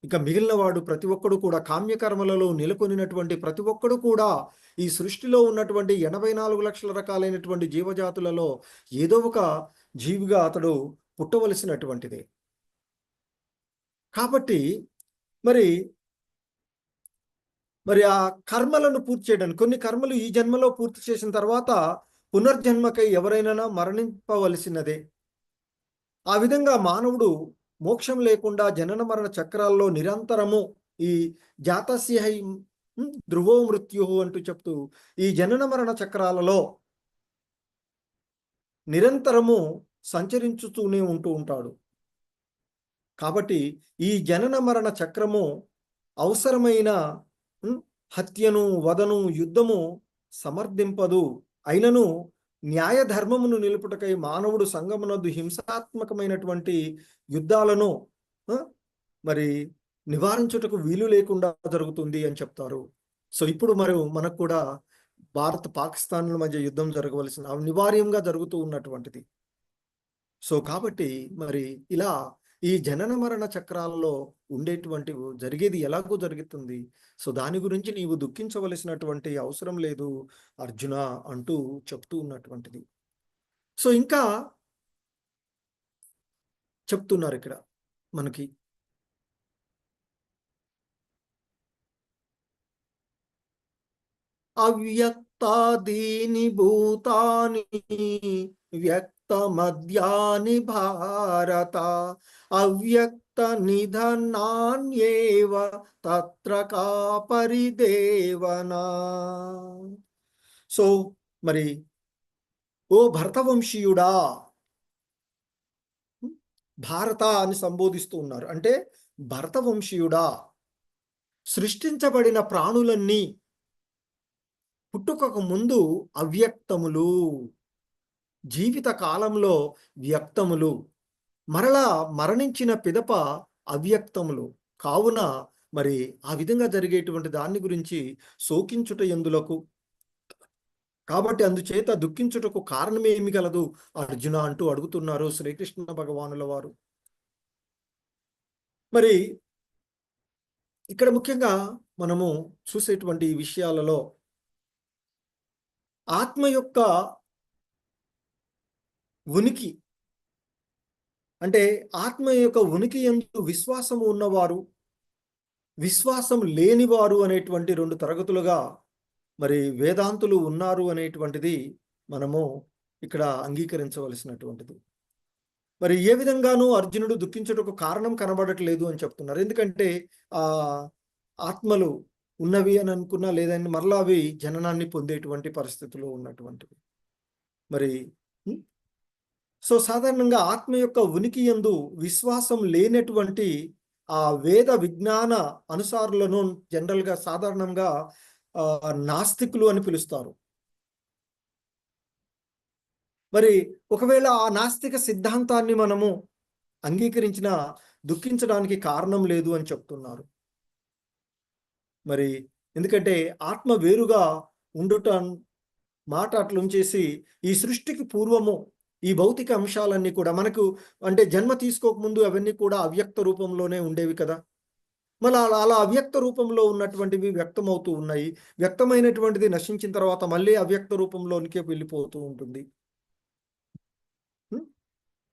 ఇక మిగిలిన వాడు ప్రతి ఒక్కడు కూడా కామ్యకర్మలలో నెలకొనినటువంటి ప్రతి ఒక్కడు కూడా ఈ సృష్టిలో ఉన్నటువంటి 84 లక్షల రకాలైనటువంటి జీవజాతులలో ఏదో ఒక జీవిగా అతడు పుట్టవలసినటువంటిదే. కాబట్టి మరి ఆ కర్మలను పూర్తి చేయడానికి కొన్ని కర్మలు ఈ జన్మలో పూర్తి చేసిన తర్వాత పునర్జన్మకై ఎవరైనా మరణింపవలసినదే. ఆ విధంగా మానవుడు మోక్షం లేకుండా జనన మరణ చక్రాల్లో నిరంతరము ఈ జాతస్య ధ్రువో మృత్యు అంటూ చెప్తూ ఈ జనన మరణ చక్రాలలో నిరంతరము సంచరించుతూనే ఉంటూ ఉంటాడు. కాబట్టి ఈ జనన మరణ చక్రము అవసరమైన హత్యను, వదను, యుద్ధము సమర్థింపదు. అయినను న్యాయ ధర్మమును నిలుపుటకై మానవుడు సంగమునద్దు హింసాత్మకమైనటువంటి యుద్ధాలను మరి నివారించుటకు వీలు లేకుండా జరుగుతుంది అని చెప్తారు. సో ఇప్పుడు మనకు కూడా భారత్ పాకిస్తాన్ల మధ్య యుద్ధం జరగవలసిన అనివార్యంగా జరుగుతూ ఉన్నటువంటిది. సో కాబట్టి మరి ఇలా ఈ జనన మరణ చక్రాలలో ఉండేటువంటి జరిగేది ఎలాగో జరుగుతుంది. సో దాని గురించి నీవు దుఃఖించవలసినటువంటి అవసరం లేదు అర్జున అంటూ చెప్తూ ఉన్నటువంటిది. సో ఇంకా చెప్తున్నారు ఇక్కడ మనకి, అవ్యక్తాదీని భూతాని వ్యక్తమద్యాని భారత అవ్యక్త నిధనాన్యేవ తత్ర కా పరిదేవనా. సో మరి ఓ భరతవంశీయుడా, భారత అని సంబోధిస్తూ ఉన్నారు. అంటే భరతవంశీయుడా, సృష్టించబడిన ప్రాణులన్నీ పుట్టుకకు ముందు అవ్యక్తములు, జీవిత కాలంలో వ్యక్తములు, మరలా మరణించిన పిదప అవ్యక్తములు కావున మరి ఆ విధంగా జరిగేటువంటి దాన్ని గురించి శోకించుట ఎందులకు, కాబట్టి అందుచేత దుఃఖించుటకు కారణమేమి గలదు అర్జున అంటూ అడుగుతున్నారు శ్రీకృష్ణ భగవానుల వారు. మరి ఇక్కడ ముఖ్యంగా మనము చూసేటువంటి విషయాలలో ఆత్మ యొక్క ఉనికి, అంటే ఆత్మ యొక్క ఉనికి యందు విశ్వాసము ఉన్నవారు, విశ్వాసం లేనివారు అనేటువంటి రెండు తరగతులుగా మరి వేదాంతులు ఉన్నారు అనేటువంటిది మనము ఇక్కడ అంగీకరించవలసినటువంటిది. మరి ఏ విధంగానూ అర్జునుడు దుఃఖించుటకు కారణం కనబడట్లేదు అని చెప్తున్నారు. ఎందుకంటే ఆ ఆత్మలు ఉన్నవి అని అనుకున్నా లేదని మరలా అవి జననాన్ని పొందేటువంటి పరిస్థితుల్లో ఉన్నటువంటివి. మరి సో సాధారణంగా ఆత్మ యొక్క ఉనికి యందు విశ్వాసం లేనటువంటి ఆ వేద విజ్ఞాన అనుసారులను జనరల్గా సాధారణంగా నాస్తికులు అని పిలుస్తారు. మరి ఒకవేళ ఆ నాస్తిక సిద్ధాంతాన్ని మనము అంగీకరించిన దుఃఖించడానికి కారణం లేదు అని చెప్తున్నారు. మరి ఎందుకంటే ఆత్మ వేరుగా ఉండుట మాట అట్లుంచేసి ఈ సృష్టికి పూర్వము ఈ భౌతిక అంశాలన్నీ కూడా మనకు అంటే జన్మ తీసుకోకముందు అవన్నీ కూడా అవ్యక్త రూపంలోనే ఉండేవి కదా. మళ్ళీ అలా అవ్యక్త రూపంలో ఉన్నటువంటివి వ్యక్తమవుతూ ఉన్నాయి. వ్యక్తమైనటువంటిది నశించిన తర్వాత మళ్ళీ అవ్యక్త రూపంలోనికే వెళ్ళిపోతూ ఉంటుంది.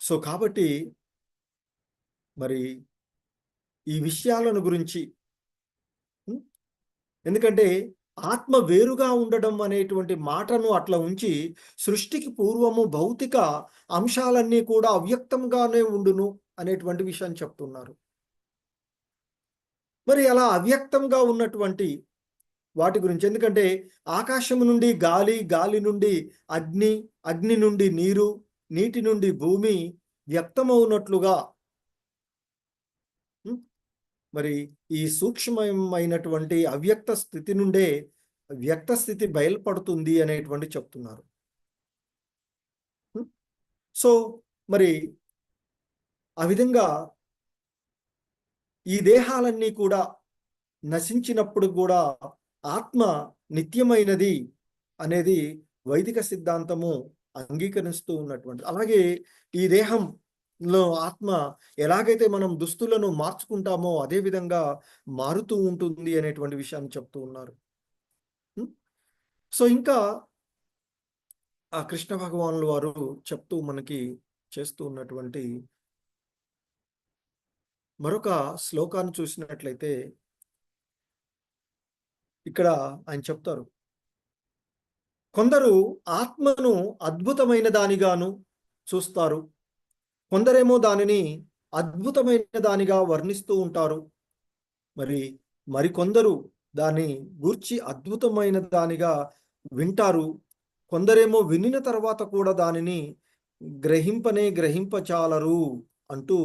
సో కాబట్టి మరి ఈ విషయాలను గురించి, ఎందుకంటే ఆత్మ వేరుగా ఉండడం అనేటువంటి మాటను అట్లా ఉంచి సృష్టికి పూర్వము భౌతిక అంశాలన్నీ కూడా అవ్యక్తంగానే ఉండును అనేటువంటి విషయాన్ని చెప్తున్నారు. మరి అలా అవ్యక్తంగా ఉన్నటువంటి వాటి గురించి, ఎందుకంటే ఆకాశము నుండి గాలి, గాలి నుండి అగ్ని, అగ్ని నుండి నీరు, నీటి నుండి భూమి వ్యక్తమవునట్లుగా మరి ఈ సూక్ష్మమైనటువంటి అవ్యక్త స్థితి నుండే వ్యక్త స్థితి బయలుపడుతుంది అనేటువంటి చెప్తున్నారు. సో మరి ఆ విధంగా ఈ దేహాలన్నీ కూడా నశించినప్పుడు కూడా ఆత్మ నిత్యమైనది అనేది వైదిక సిద్ధాంతము అంగీకరిస్తూ ఉన్నటువంటి. అలాగే ఈ దేహంలో ఆత్మ ఎలాగైతే మనం దుస్తులను మార్చుకుంటామో అదే విధంగా మారుతూ ఉంటుంది అనేటువంటి విషయాన్ని చెప్తూ ఉన్నారు. సో ఇంకా ఆ కృష్ణ భగవానుల వారు చెప్తూ మనకి చేస్తూ ఉన్నటువంటి మరొక శ్లోకాన్ని చూసినట్లయితే ఇక్కడ ఆయన చెప్తారు, కొందరు ఆత్మను అద్భుతమైన దానిగాను చూస్తారు, కొందరేమో దానిని అద్భుతమైన దానిగా వర్ణిస్తూ ఉంటారు, మరికొందరు దాన్ని గూర్చి అద్భుతమైన దానిగా వింటారు, కొందరేమో వినిన తర్వాత కూడా దానిని గ్రహింపచాలరు అంటూ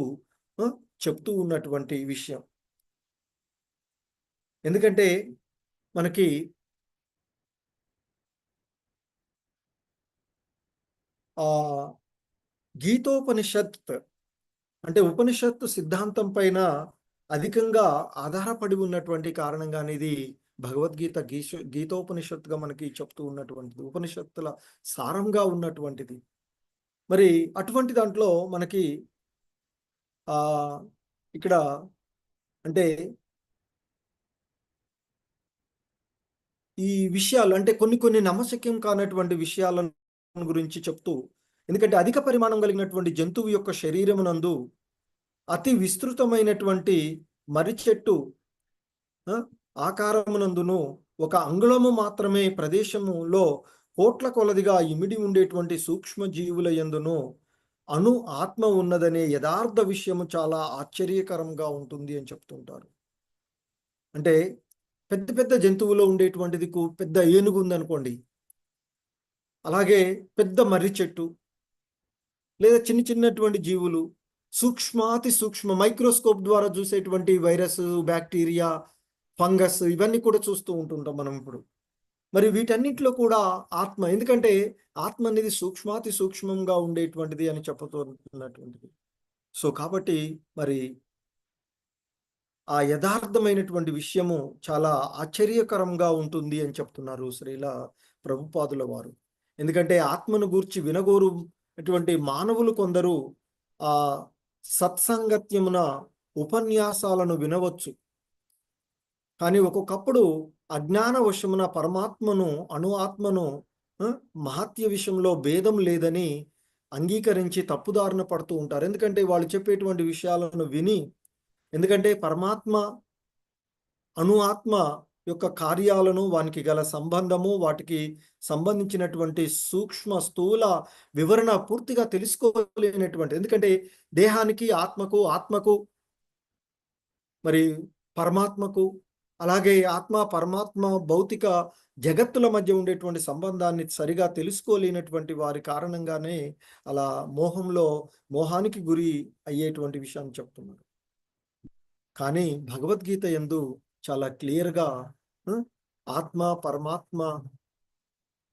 చెప్తూ ఉన్నటువంటి విషయం. ఎందుకంటే మనకి ఆ గీతోపనిషత్ అంటే ఉపనిషత్తు సిద్ధాంతం పైన అధికంగా ఆధారపడి ఉన్నటువంటి కారణంగానే ఇది భగవద్గీత గీతోపనిషత్తుగా మనకి చెప్తూ ఉన్నటువంటిది, ఉపనిషత్తుల సారంగా ఉన్నటువంటిది. మరి అటువంటి దాంట్లో మనకి ఆ ఇక్కడ అంటే ఈ విషయాలు అంటే కొన్ని నమ్మశక్యం కానటువంటి విషయాలను గురించి చెప్తూ, ఎందుకంటే అధిక పరిమాణం కలిగినటువంటి జంతువు యొక్క శరీరమునందు అతి విస్తృతమైనటువంటి మర్రి చెట్టు ఆకారమునందును ఒక అంగుళము మాత్రమే ప్రదేశములో కోట్ల కొలదిగా ఇమిడి ఉండేటువంటి సూక్ష్మ జీవుల యందును అణు ఆత్మ ఉన్నదనే యథార్థ విషయము చాలా ఆశ్చర్యకరంగా ఉంటుంది అని చెప్తుంటారు. అంటే పెద్ద పెద్ద జంతువులో ఉండేటువంటిది పెద్ద ఏనుగు ఉందనుకోండి, అలాగే పెద్ద మర్రి చెట్టు, లేదా చిన్నటువంటి జీవులు, సూక్ష్మాతి సూక్ష్మ మైక్రోస్కోప్ ద్వారా చూసేటువంటి వైరస్, బ్యాక్టీరియా, ఫంగస్ ఇవన్నీ కూడా చూస్తూ ఉంటుంటాం మనం ఇప్పుడు. మరి వీటన్నిటిలో కూడా ఆత్మ, ఎందుకంటే ఆత్మ అనేది సూక్ష్మాతి సూక్ష్మంగా ఉండేటువంటిది అని చెప్పుతున్నటువంటిది. సో కాబట్టి మరి ఆ యథార్థమైనటువంటి విషయము చాలా ఆశ్చర్యకరంగా ఉంటుంది అని చెప్తున్నారు శ్రీల ప్రభుపాదుల వారు. ఎందుకంటే ఆత్మను గూర్చి వినగోరుటువంటి మానవులు కొందరు ఆ సత్సంగత్యమున ఉపన్యాసాలను వినవచ్చు, కానీ ఒక్కొక్కప్పుడు అజ్ఞాన వశమున పరమాత్మను అణు ఆత్మను మహత్య విషయంలో భేదం లేదని అంగీకరించి తప్పుదారిన పడుతూ ఉంటారు. ఎందుకంటే వాళ్ళు చెప్పేటువంటి విషయాలను విని, ఎందుకంటే పరమాత్మ అణు ఆత్మ యొక్క కార్యాలను, వానికి గల సంబంధము, వాటికి సంబంధించినటువంటి సూక్ష్మ స్థూల వివరణ పూర్తిగా తెలుసుకోలేనటువంటి, ఎందుకంటే దేహానికి ఆత్మకు, ఆత్మకు మరి పరమాత్మకు, అలాగే ఆత్మ పరమాత్మ భౌతిక జగత్తుల మధ్య ఉండేటువంటి సంబంధాన్ని సరిగా తెలుసుకోలేనటువంటి వారి కారణంగానే అలా మోహానికి గురి అయ్యేటువంటి విషయాన్ని చెప్తున్నారు. కానీ భగవద్గీత యందు చాలా క్లియర్గా ఆత్మ పరమాత్మ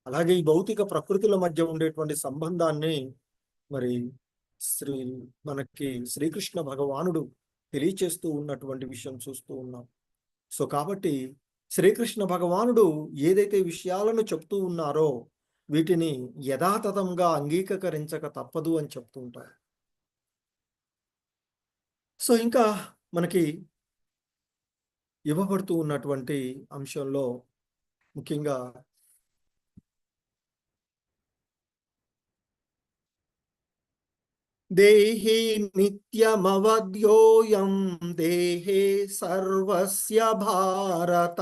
అలాగే ఈ భౌతిక ప్రకృతుల మధ్య ఉండేటువంటి సంబంధాన్ని మరి మనకి శ్రీకృష్ణ భగవానుడు తెలియచేస్తూ ఉన్నటువంటి విషయం చూస్తూ ఉన్నాం. సో కాబట్టి శ్రీకృష్ణ భగవానుడు ఏదైతే విషయాలను చెప్తూ ఉన్నారో వీటిని యథాతథంగా అంగీకరించక తప్పదు అని చెప్తూ ఉంటారు. సో ఇంకా మనకి ఇవ్వబడుతూ ఉన్నటువంటి అంశంలో ముఖ్యంగా దేహి నిత్యమవద్యోయం దేహే సర్వస్య భారత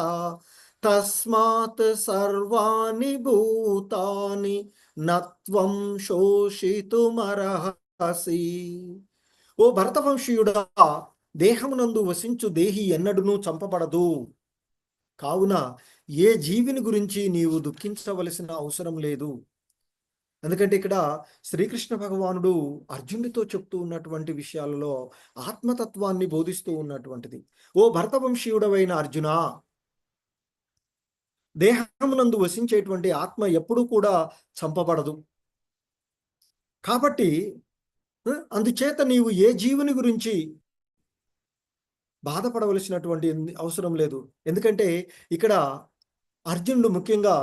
తస్మాత్ సర్వాణి భూతాని నత్వం శోషితుమర్హసి. ఓ భరతవంశీయుడా, దేహమునందు వసించు దేహి ఎన్నడూనూ చంపబడదు. కావున ఏ జీవిని గురించి నీవు దుఃఖించవలసిన అవసరం లేదు. ఎందుకంటే ఇక్కడ శ్రీకృష్ణ భగవానుడు అర్జునుడితో చెప్తూ ఉన్నటువంటి విషయాలలో ఆత్మతత్వాన్ని బోధిస్తూ ఉన్నటువంటిది. ఓ భరతవంశీయుడవైన అర్జున, దేహమునందు వసించేటువంటి ఆత్మ ఎప్పుడూ కూడా చంపబడదు. కాబట్టి అందుచేత నీవు ఏ జీవుని గురించి బాధపడవలసినటువంటి అవసరం లేదు. ఎందుకంటే ఇక్కడ అర్జునుడు ముఖ్యంగా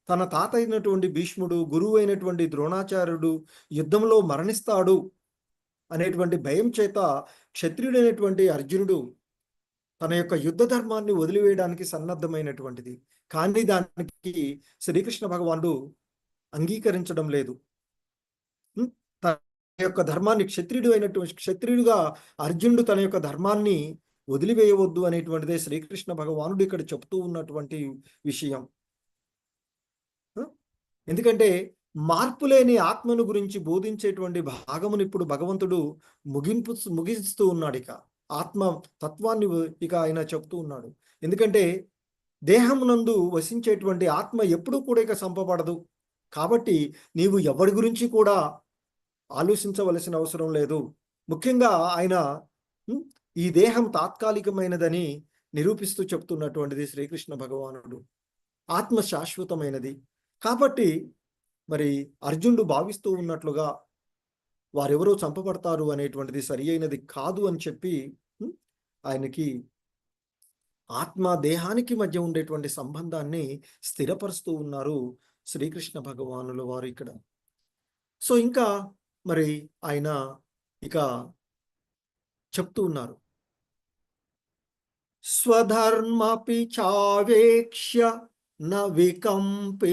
తన తాత అయినటువంటి భీష్ముడు, గురువు అయినటువంటి ద్రోణాచార్యుడు యుద్ధంలో మరణిస్తాడు అనేటువంటి భయం చేత క్షత్రియుడైనటువంటి అర్జునుడు తన యొక్క యుద్ధ ధర్మాన్ని వదిలివేయడానికి సన్నద్ధమైనటువంటిది. కానీ దానికి శ్రీకృష్ణ భగవానుడు అంగీకరించడం లేదు. తన యొక్క ధర్మాన్ని క్షత్రియుడుగా అర్జునుడు తన యొక్క ధర్మాన్ని వదిలివేయవద్దు అనేటువంటిదే శ్రీకృష్ణ భగవానుడు ఇక్కడ చెప్తూ ఉన్నటువంటి విషయం. ఎందుకంటే మార్పులేని ఆత్మను గురించి బోధించేటువంటి భాగమును ఇప్పుడు భగవంతుడు ముగిస్తూ ఉన్నాడు. ఇక ఆత్మ తత్వాన్ని ఇక ఆయన చెప్తూ ఉన్నాడు. ఎందుకంటే దేహమునందు వసించేటువంటి ఆత్మ ఎప్పుడూ కూడా ఇక చంపబడదు. కాబట్టి నీవు ఎవరి గురించి కూడా ఆలోచించవలసిన అవసరం లేదు. ముఖ్యంగా ఆయన ఈ దేహం తాత్కాలికమైనదని నిరూపిస్తూ చెప్తున్నటువంటిది శ్రీకృష్ణ భగవానుడు. ఆత్మ శాశ్వతమైనది కాబట్టి మరి అర్జునుడు భావిస్తూ ఉన్నట్లుగా వారెవరో చంపబడతారు అనేటువంటిది సరి అయినది కాదు అని చెప్పి ఆయనకి ఆత్మ దేహానికి మధ్య ఉండేటువంటి సంబంధాన్ని స్థిరపరుస్తూ ఉన్నారు శ్రీకృష్ణ భగవానుల వారు ఇక్కడ. సో ఇంకా మరి ఆయన ఇక చెప్తూ ఉన్నారు, స్వధర్మపి చావేక్ష్య న వికంపితుమర్హసి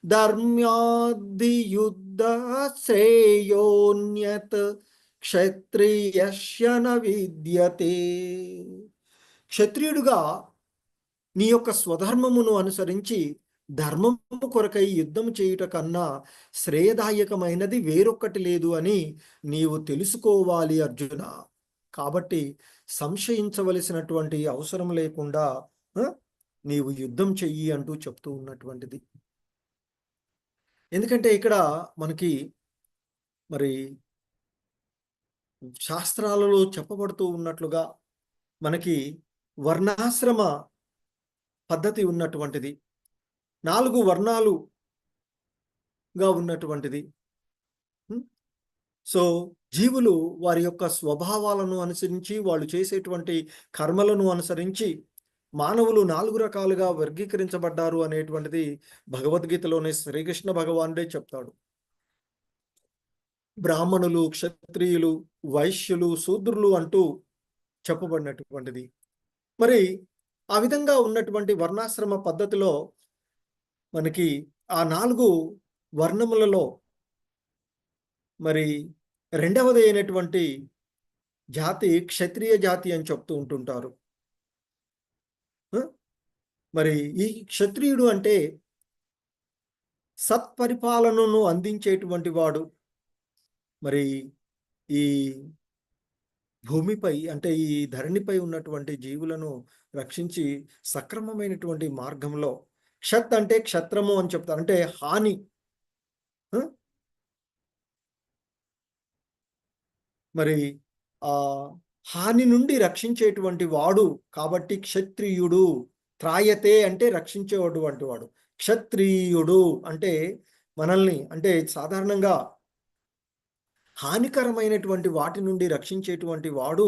ధర్మ్యాద్ది యుద్ధ శ్రేయోన్యత్ క్షత్రియస్య న విద్యతే. క్షత్రియుడుగా నీ యొక్క స్వధర్మమును అనుసరించి ధర్మము కొరకై యుద్ధం చేయుట కన్నా శ్రేయదాయకమైనది వేరొక్కటి లేదు అని నీవు తెలుసుకోవాలి అర్జున. కాబట్టి సంశయించవలసినటువంటి అవసరం లేకుండా నీవు యుద్ధం చెయ్యి అంటూ చెప్తూ ఉన్నటువంటిది. ఎందుకంటే ఇక్కడ మనకి మరి శాస్త్రాలలో చెప్పబడుతూ ఉన్నట్లుగా మనకి వర్ణాశ్రమ పద్ధతి ఉన్నటువంటిది, 4 వర్ణాలుగా ఉన్నటువంటిది. సో జీవులు వారి యొక్క స్వభావాలను అనుసరించి వాళ్ళు చేసేటువంటి కర్మలను అనుసరించి మానవులు 4 రకాలుగా వర్గీకరించబడ్డారు అనేటువంటిది భగవద్గీతలోనే శ్రీకృష్ణ భగవానుడే చెప్తాడు. బ్రాహ్మణులు, క్షత్రియులు, వైశ్యులు, శూద్రులు అంటూ చెప్పబడినటువంటిది. మరి ఆ విధంగా ఉన్నటువంటి వర్ణాశ్రమ పద్ధతిలో మనకి ఆ 4 వర్ణములలో మరి రెండవది అయినటువంటి జాతి క్షత్రియ జాతి అని చెప్తూ ఉంటుంటారు. మరి ఈ క్షత్రియుడు అంటే సత్పరిపాలనను అందించేటువంటి వాడు. మరి ఈ భూమిపై అంటే ఈ ధరణిపై ఉన్నటువంటి జీవులను రక్షించి సక్రమమైనటువంటి మార్గంలో, క్షత్ అంటే క్షత్రము అని చెప్తారు, అంటే హాని, మరి ఆ హాని నుండి రక్షించేటువంటి వాడు కాబట్టి క్షత్రియుడు. త్రాయతే అంటే రక్షించేటువంటి వాడు. క్షత్రియుడు అంటే మనల్ని, అంటే సాధారణంగా హానికరమైనటువంటి వాటి నుండి రక్షించేటువంటి వాడు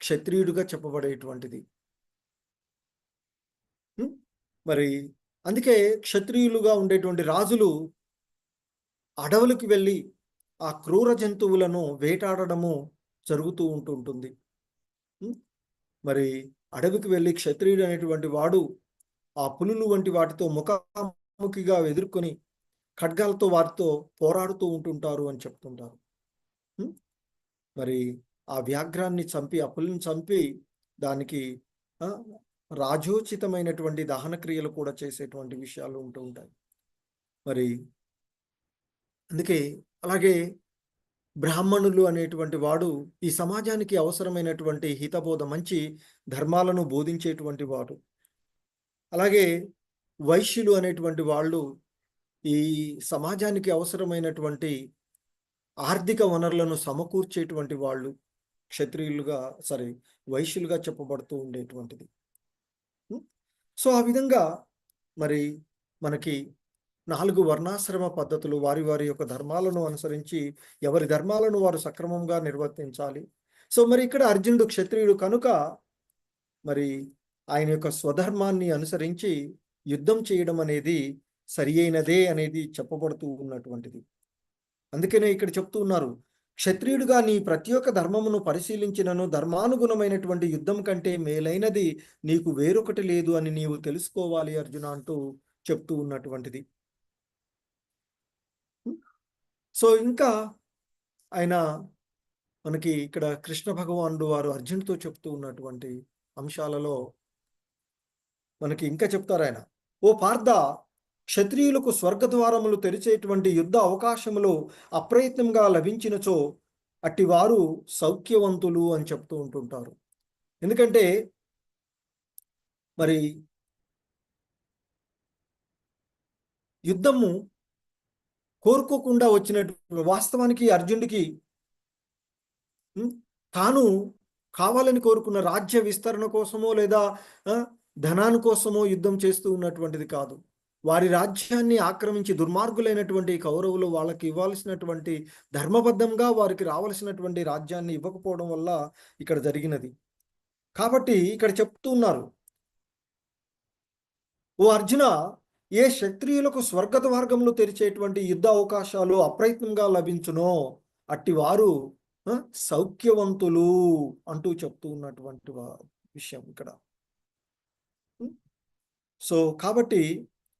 క్షత్రియుడుగా చెప్పబడేటువంటిది. మరి అందుకే క్షత్రియులుగా ఉండేటువంటి రాజులు అడవులకు వెళ్ళి ఆ క్రూర జంతువులను వేటాడడము జరుగుతూ ఉంటుంది. మరి అడవికి వెళ్ళి క్షత్రియుడు అనేటువంటి వాడు ఆ పులులు వంటి వాటితో ముఖాముఖిగా ఎదుర్కొని ఖడ్గాలతో వారితో పోరాడుతూ ఉంటుంటారు అని చెప్తుంటారు. మరి ఆ వ్యాఘ్రాన్ని చంపి, ఆ పులిని చంపి దానికి రాజోచితమైనటువంటి దహన క్రియలు కూడా చేసేటువంటి విషయాలు ఉంటూ ఉంటాయి. మరి అందుకే అలాగే బ్రాహ్మణులు అనేటువంటి వాడు ఈ సమాజానికి అవసరమైనటువంటి హితబోధ, మంచి ధర్మాలను బోధించేటువంటి వాడు. అలాగే వైశ్యులు అనేటువంటి వాళ్ళు ఈ సమాజానికి అవసరమైనటువంటి ఆర్థిక వనరులను సమకూర్చేటువంటి వాళ్ళు క్షత్రియులుగా వైశ్యులుగా చెప్పబడుతూ ఉండేటువంటిది. సో ఆ విధంగా మరి మనకి 4 వర్ణాశ్రమ పద్ధతులు, వారి వారి యొక్క ధర్మాలను అనుసరించి ఎవరి ధర్మాలను వారు సక్రమంగా నిర్వర్తించాలి. సో మరి ఇక్కడ అర్జునుడు క్షత్రియుడు కనుక మరి ఆయన యొక్క స్వధర్మాన్ని అనుసరించి యుద్ధం చేయడం అనేది సరి అయినదే అనేది చెప్పబడుతూ ఉన్నటువంటిది. అందుకనే ఇక్కడ చెప్తూ ఉన్నారు, క్షత్రియుడిగా నీ ప్రతి ఒక్క ధర్మమును పరిశీలించినను ధర్మానుగుణమైనటువంటి యుద్ధం కంటే మేలైనది నీకు వేరొకటి లేదు అని నీవు తెలుసుకోవాలి అర్జున అంటూ చెప్తూ ఉన్నటువంటిది. సో ఇంకా ఆయన మనకి ఇక్కడ కృష్ణ భగవానుడు వారు అర్జునుడితో చెప్తూ ఉన్నటువంటి అంశాలలో మనకి ఇంకా చెప్తారు ఆయన, ఓ పార్థ, క్షత్రియులకు స్వర్గద్వారములు తెరిచేటువంటి యుద్ధ అవకాశములు అప్రయత్నంగా లభించినచో అట్టివారు సౌఖ్యవంతులు అని చెప్తూ ఉంటుంటారు. ఎందుకంటే మరి యుద్ధము కోరుకోకుండా వచ్చినట్టు, వాస్తవానికి అర్జునుడికి తాను కావాలని కోరుకున్న రాజ్య విస్తరణ కోసమో లేదా ధనాని కోసమో యుద్ధం చేస్తూ ఉన్నటువంటిది కాదు. వారి రాజ్యాన్ని ఆక్రమించి దుర్మార్గులైనటువంటి కౌరవులు వాళ్ళకి ఇవ్వాల్సినటువంటి ధర్మబద్ధంగా వారికి రావాల్సినటువంటి రాజ్యాన్ని ఇవ్వకపోవడం వల్ల ఇక్కడ జరిగినది. కాబట్టి ఇక్కడ చెప్తున్నారు, ఓ అర్జున, ఏ క్షత్రియులకు స్వర్గద్వారములు తెరిచేటువంటి యుద్ధ అవకాశాలు అప్రయత్నంగా లభించునో అట్టి వారు సౌఖ్యవంతులు అంటూ చెప్తూ ఉన్నటువంటి విషయం ఇక్కడ. సో కాబట్టి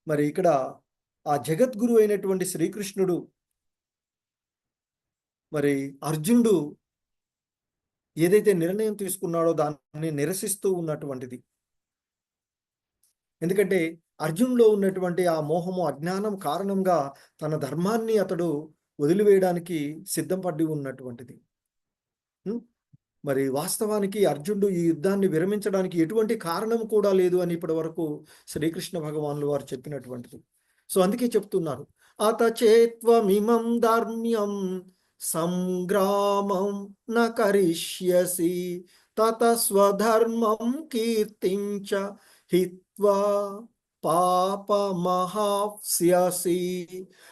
మరి ఇక్కడ ఆ జగద్గురు అయినటువంటి శ్రీకృష్ణుడు మరి అర్జునుడు ఏదైతే నిర్ణయం తీసుకున్నాడో దాన్ని నిరసిస్తూ ఉన్నటువంటిది. ఎందుకంటే అర్జునులో ఉన్నటువంటి ఆ మోహము, అజ్ఞానం కారణంగా తన ధర్మాన్ని అతడు వదిలివేయడానికి సిద్ధపడి ఉన్నటువంటిది. మరి వాస్తవానికి అర్జునుడు ఈ యుద్ధాన్ని విరమించడానికి ఎటువంటి కారణం కూడా లేదు అని ఇప్పటి వరకు శ్రీకృష్ణ భగవానులు వారు చెప్పినటువంటిది. సో అందుకే చెప్తున్నారు, అత చేత్వమిమం ధర్మ్యం సంగ్రామం న కరిష్యసి తత స్వధర్మం కీర్తించ హిత్వా పాపమహాస్యసి.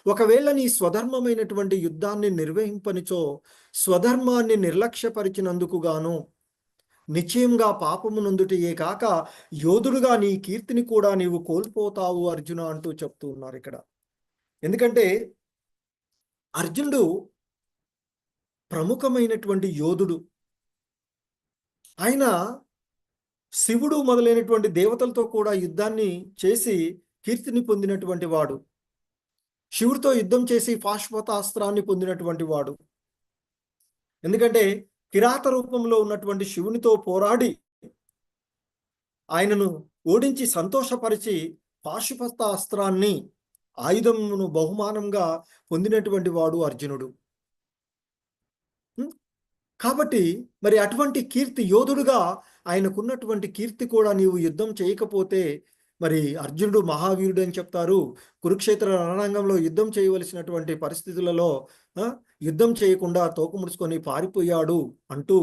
ఒకవేళ నీ స్వధర్మమైనటువంటి యుద్ధాన్ని నిర్వహింపనిచో స్వధర్మాన్ని నిర్లక్ష్యపరిచినందుకు గాను నిశ్చయంగా పాపమునందుటయే కాక యోధుడుగా నీ కీర్తిని కూడా నీవు కోల్పోతావు అర్జున అంటూ చెప్తూ ఉన్నారు ఇక్కడ. ఎందుకంటే అర్జునుడు ప్రముఖమైనటువంటి యోధుడు. ఆయన శివుడు మొదలైనటువంటి దేవతలతో కూడా యుద్ధాన్ని చేసి కీర్తిని పొందినటువంటి వాడు. శివుడితో యుద్ధం చేసి పాశుపతాస్త్రాన్ని పొందినటువంటి వాడు. ఎందుకంటే కిరాత రూపంలో ఉన్నటువంటి శివునితో పోరాడి ఆయనను ఓడించి సంతోషపరిచి పాశుపతాస్త్రాన్ని, ఆయుధమును బహుమానంగా పొందినటువంటి వాడు అర్జునుడు. కాబట్టి మరి అటువంటి కీర్తి, యోధుడుగా ఆయనకున్నటువంటి కీర్తి కూడా నీవు యుద్ధం చేయకపోతే, మరి అర్జునుడు మహావీరుడు అని చెప్తారు. కురుక్షేత్ర రణరంగంలో యుద్ధం చేయవలసినటువంటి పరిస్థితులలో యుద్ధం చేయకుండా తోక ముడుచుకొని పారిపోయాడు అంటూ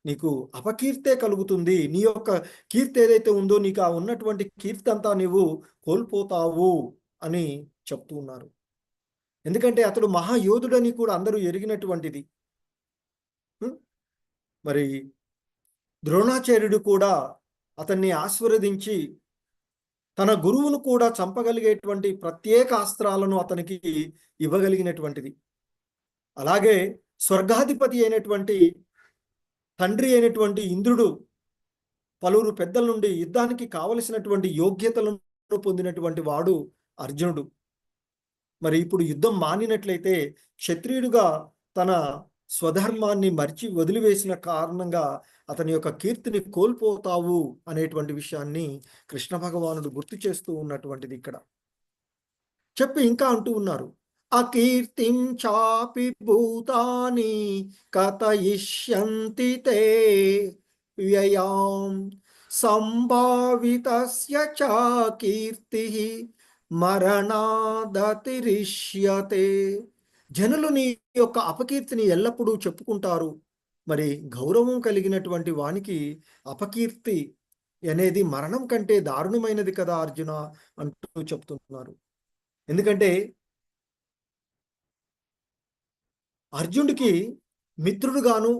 నీకు అపకీర్తే కలుగుతుంది. నీ యొక్క కీర్తి ఏదైతే ఉందో నీకు ఆ ఉన్నటువంటి కీర్తి అంతా నీవు కోల్పోతావు అని చెప్తూ ఉన్నారు. ఎందుకంటే అతడు మహాయోధుడని కూడా అందరూ ఎరిగినటువంటిది. మరి ద్రోణాచార్యుడు కూడా అతన్ని ఆశీర్వదించి తన గురువును కూడా చంపగలిగేటువంటి ప్రత్యేక అస్త్రాలను అతనికి ఇవ్వగలిగినటువంటిది. అలాగే స్వర్గాధిపతి అయినటువంటి తండ్రి అయినటువంటి ఇంద్రుడు పలువురు పెద్దల నుండి యుద్ధానికి కావలసినటువంటి యోగ్యతలను పొందినటువంటి వాడు అర్జునుడు. మరి ఇప్పుడు యుద్ధం మానినట్లయితే క్షత్రియుడుగా తన స్వధర్మాన్ని మర్చి వదిలివేసిన కారణంగా అతని యొక్క కీర్తిని కోల్పోతావు అనేటువంటి విషయాన్ని కృష్ణ భగవానుడు గుర్తు చేస్తూ ఉన్నటువంటిది ఇక్కడ చెప్పి ఇంకా అంటూ ఉన్నారు, అకీర్తిం చాపి భూతాని కథయిష్యంతి తే వ్యయాం సంభావితస్య చ కీర్తి మరణాదతిరిష్యతే. జనులు నీ యొక్క అపకీర్తిని ఎల్లప్పుడూ చెప్పుకుంటారు. మరి గౌరవం కలిగినటువంటి వానికి అపకీర్తి అనేది మరణం కంటే దారుణమైనది కదా అర్జున అంటూ చెప్తున్నారు. ఎందుకంటే అర్జునుడికి మిత్రుడుగాను,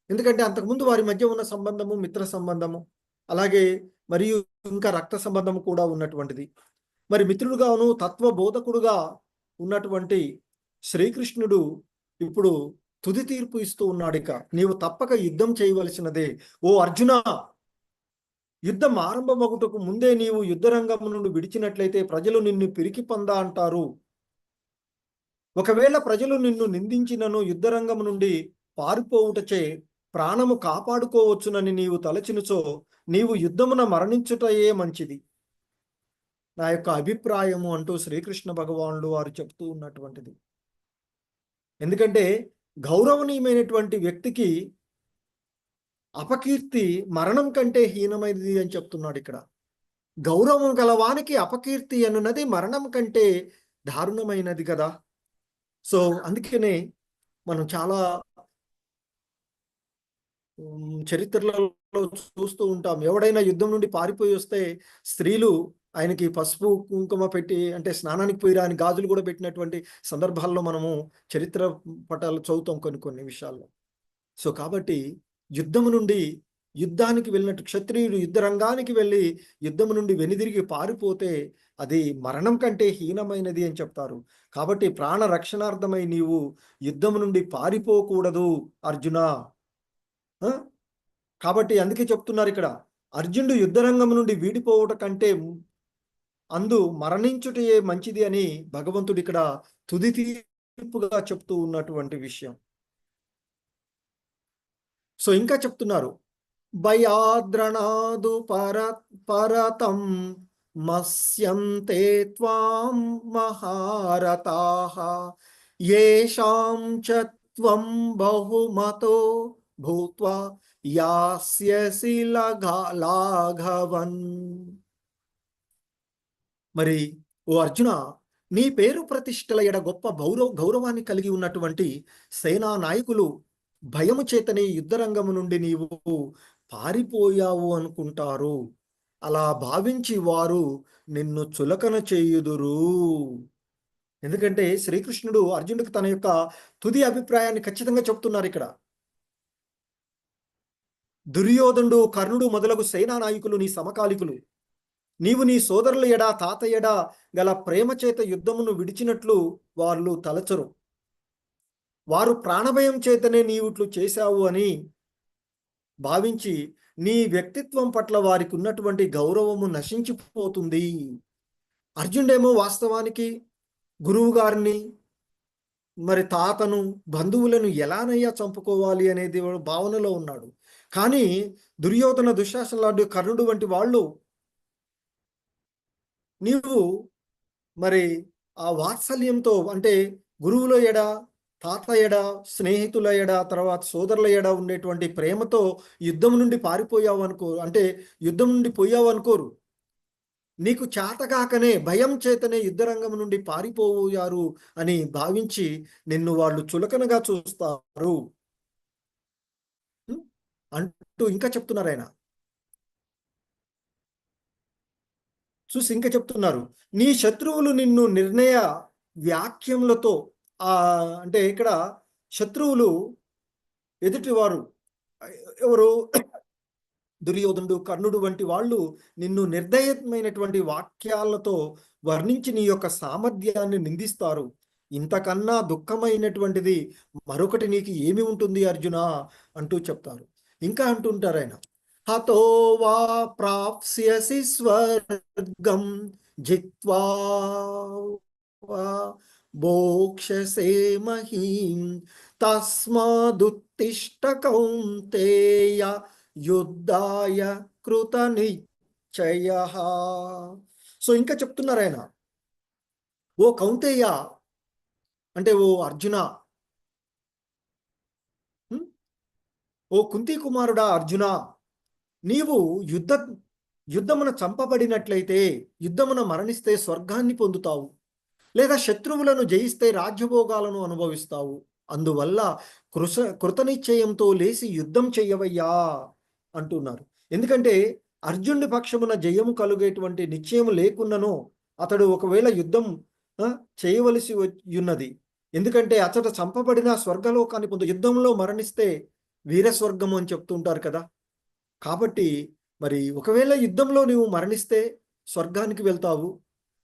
ఎందుకంటే అంతకుముందు వారి మధ్య ఉన్న సంబంధము మిత్ర సంబంధము, అలాగే మరియు ఇంకా రక్త సంబంధము కూడా ఉన్నటువంటిది. మరి మిత్రుడుగాను తత్వబోధకుడుగా ఉన్నటువంటి శ్రీకృష్ణుడు ఇప్పుడు తుది తీర్పు ఇస్తూ ఉన్నాడు. ఇక నీవు తప్పక యుద్ధం చేయవలసినదే. ఓ అర్జున, యుద్ధం ఆరంభమగుటకు ముందే నీవు యుద్ధరంగం నుండి విడిచినట్లయితే ప్రజలు నిన్ను పిరికి పందా అంటారు. ఒకవేళ ప్రజలు నిన్ను నిందించినను యుద్ధరంగం నుండి పారిపోవుటచే ప్రాణము కాపాడుకోవచ్చునని నీవు తలచినుచో నీవు యుద్ధమున మరణించుటయే మంచిది, నా యొక్క అభిప్రాయము అంటూ శ్రీకృష్ణ భగవానుడు వారు చెప్తూ ఉన్నటువంటిది. ఎందుకంటే గౌరవనీయమైనటువంటి వ్యక్తికి అపకీర్తి మరణం కంటే హీనమైనది అని చెప్తున్నాడు ఇక్కడ. గౌరవం గలవానికి అపకీర్తి అన్నది మరణం కంటే దారుణమైనది కదా. సో అందుకనే మనం చాలా చరిత్రలలో చూస్తూ ఉంటాం. ఎవడైనా యుద్ధం నుండి పారిపోయి వస్తే స్త్రీలు ఆయనకి పసుపు కుంకుమ పెట్టి, అంటే స్నానానికి పోయిరా అని గాజులు కూడా పెట్టినటువంటి సందర్భాల్లో మనము చరిత్ర పటాలు చదువుతాం కొన్ని కొన్ని విషయాల్లో. సో కాబట్టి యుద్ధము నుండి యుద్ధానికి వెళ్ళినట్టు క్షత్రియుడు యుద్ధ రంగానికి వెళ్ళి యుద్ధము నుండి వెనుదిరిగి పారిపోతే అది మరణం కంటే హీనమైనది అని చెప్తారు. కాబట్టి ప్రాణ రక్షణార్థమై నీవు యుద్ధము నుండి పారిపోకూడదు అర్జున. కాబట్టి అందుకే చెప్తున్నారు ఇక్కడ, అర్జునుడు యుద్ధరంగం నుండి వీడిపోవట కంటే అందు మరణించుటే మంచిది అని భగవంతుడు ఇక్కడ తుది తీర్పుగా చెప్తూ ఉన్నటువంటి విషయం. సో ఇంకా చెప్తున్నారు, భయాద్రణాదు పరతం మస్యంతే త్వాం మహారతాః యేషాం చ త్వం బహుమతో భూత్వా యాస్యసి లాఘవన్. మరి ఓ అర్జున, నీ పేరు ప్రతిష్టల ఎడ గొప్ప గౌరవాన్ని కలిగి ఉన్నటువంటి సేనా నాయకులు భయము చేతనే యుద్ధరంగము నుండి నీవు పారిపోయావు అనుకుంటారు. అలా భావించి వారు నిన్ను చులకన చేయుదురు. ఎందుకంటే శ్రీకృష్ణుడు అర్జునుడికి తన యొక్క తుది అభిప్రాయాన్ని ఖచ్చితంగా చెప్తున్నారు ఇక్కడ. దుర్యోధనుడు, కర్ణుడు మొదలగు సేనా నాయకులు నీ సమకాలికులు. నీవు నీ సోదరుల ఎడా తాత ఎడా గల ప్రేమ చేత యుద్ధమును విడిచినట్లు వాళ్ళు తలచరు. వారు ప్రాణభయం చేతనే నీవుట్లు చేశావు అని భావించి నీ వ్యక్తిత్వం పట్ల వారికి ఉన్నటువంటి గౌరవము నశించిపోతుంది. అర్జునుడేమో వాస్తవానికి గురువు గారిని, మరి తాతను, బంధువులను ఎలానయ్యా చంపుకోవాలి అనేది భావనలో ఉన్నాడు. కానీ దుర్యోధన, దుశ్శాసనుడు, కర్ణుడు వంటి వాళ్ళు నీవు మరి ఆ వాత్సల్యంతో, అంటే గురువుల ఎడ, తాత ఎడ, స్నేహితుల ఎడ, తర్వాత సోదరుల ఎడ ఉండేటువంటి ప్రేమతో యుద్ధం నుండి పారిపోయావు అనుకో, అంటే యుద్ధం నుండి పోయావు అనుకోరు. నీకు చేతగాకనే భయం చేతనే యుద్ధరంగం నుండి పారిపోయారు అని భావించి నిన్ను వాళ్ళు చులకనగా చూస్తారు అంటూ ఇంకా చెప్తున్నారు ఆయన. చూసి ఇంకా చెప్తున్నారు, నీ శత్రువులు నిన్ను నిర్ణయ వ్యాఖ్యములతో, అంటే ఇక్కడ శత్రువులు ఎదుటివారు ఎవరు, దుర్యోధనుడు, కర్ణుడు వంటి వాళ్ళు నిన్ను నిర్దయమైనటువంటి వాక్యాలతో వర్ణించి నీ యొక్క సామర్థ్యాన్ని నిందిస్తారు. ఇంతకన్నా దుఃఖమైనటువంటిది మరొకటి నీకు ఏమి ఉంటుంది అర్జున అంటూ చెప్తారు. ఇంకా అంటుంటారు ఆయన, హతో వా ప్రాప్స్యసి స్వర్గం జిత్వా భోక్షసే మహీం తస్మాదుత్తిష్ట కౌంతేయ యుద్ధాయ కృత నిశ్చయః. సో ఇంకా చెప్తున్నారు ఆయన, ఓ కౌంతేయ, అంటే ఓ అర్జున, ఓ కుంతి కుమారుడా అర్జున, నీవు యుద్ధమున చంపబడినట్లయితే, యుద్ధమున మరణిస్తే స్వర్గాన్ని పొందుతావు, లేదా శత్రువులను జయిస్తే రాజ్యభోగాలను అనుభవిస్తావు. అందువల్ల కృతనిశ్చయంతో లేచి యుద్ధం చెయ్యవయ్యా అంటున్నారు. ఎందుకంటే అర్జునుడి పక్షమున జయము కలిగేటువంటి నిశ్చయం లేకున్నను అతడు ఒకవేళ యుద్ధం చేయవలసి ఉన్నది. ఎందుకంటే అతడు చంపబడిన స్వర్గలోకాన్ని యుద్ధంలో మరణిస్తే వీరస్వర్గము అని చెప్తుంటారు కదా. కాబట్టి మరి ఒకవేళ యుద్ధంలో నీవు మరణిస్తే స్వర్గానికి వెళ్తావు,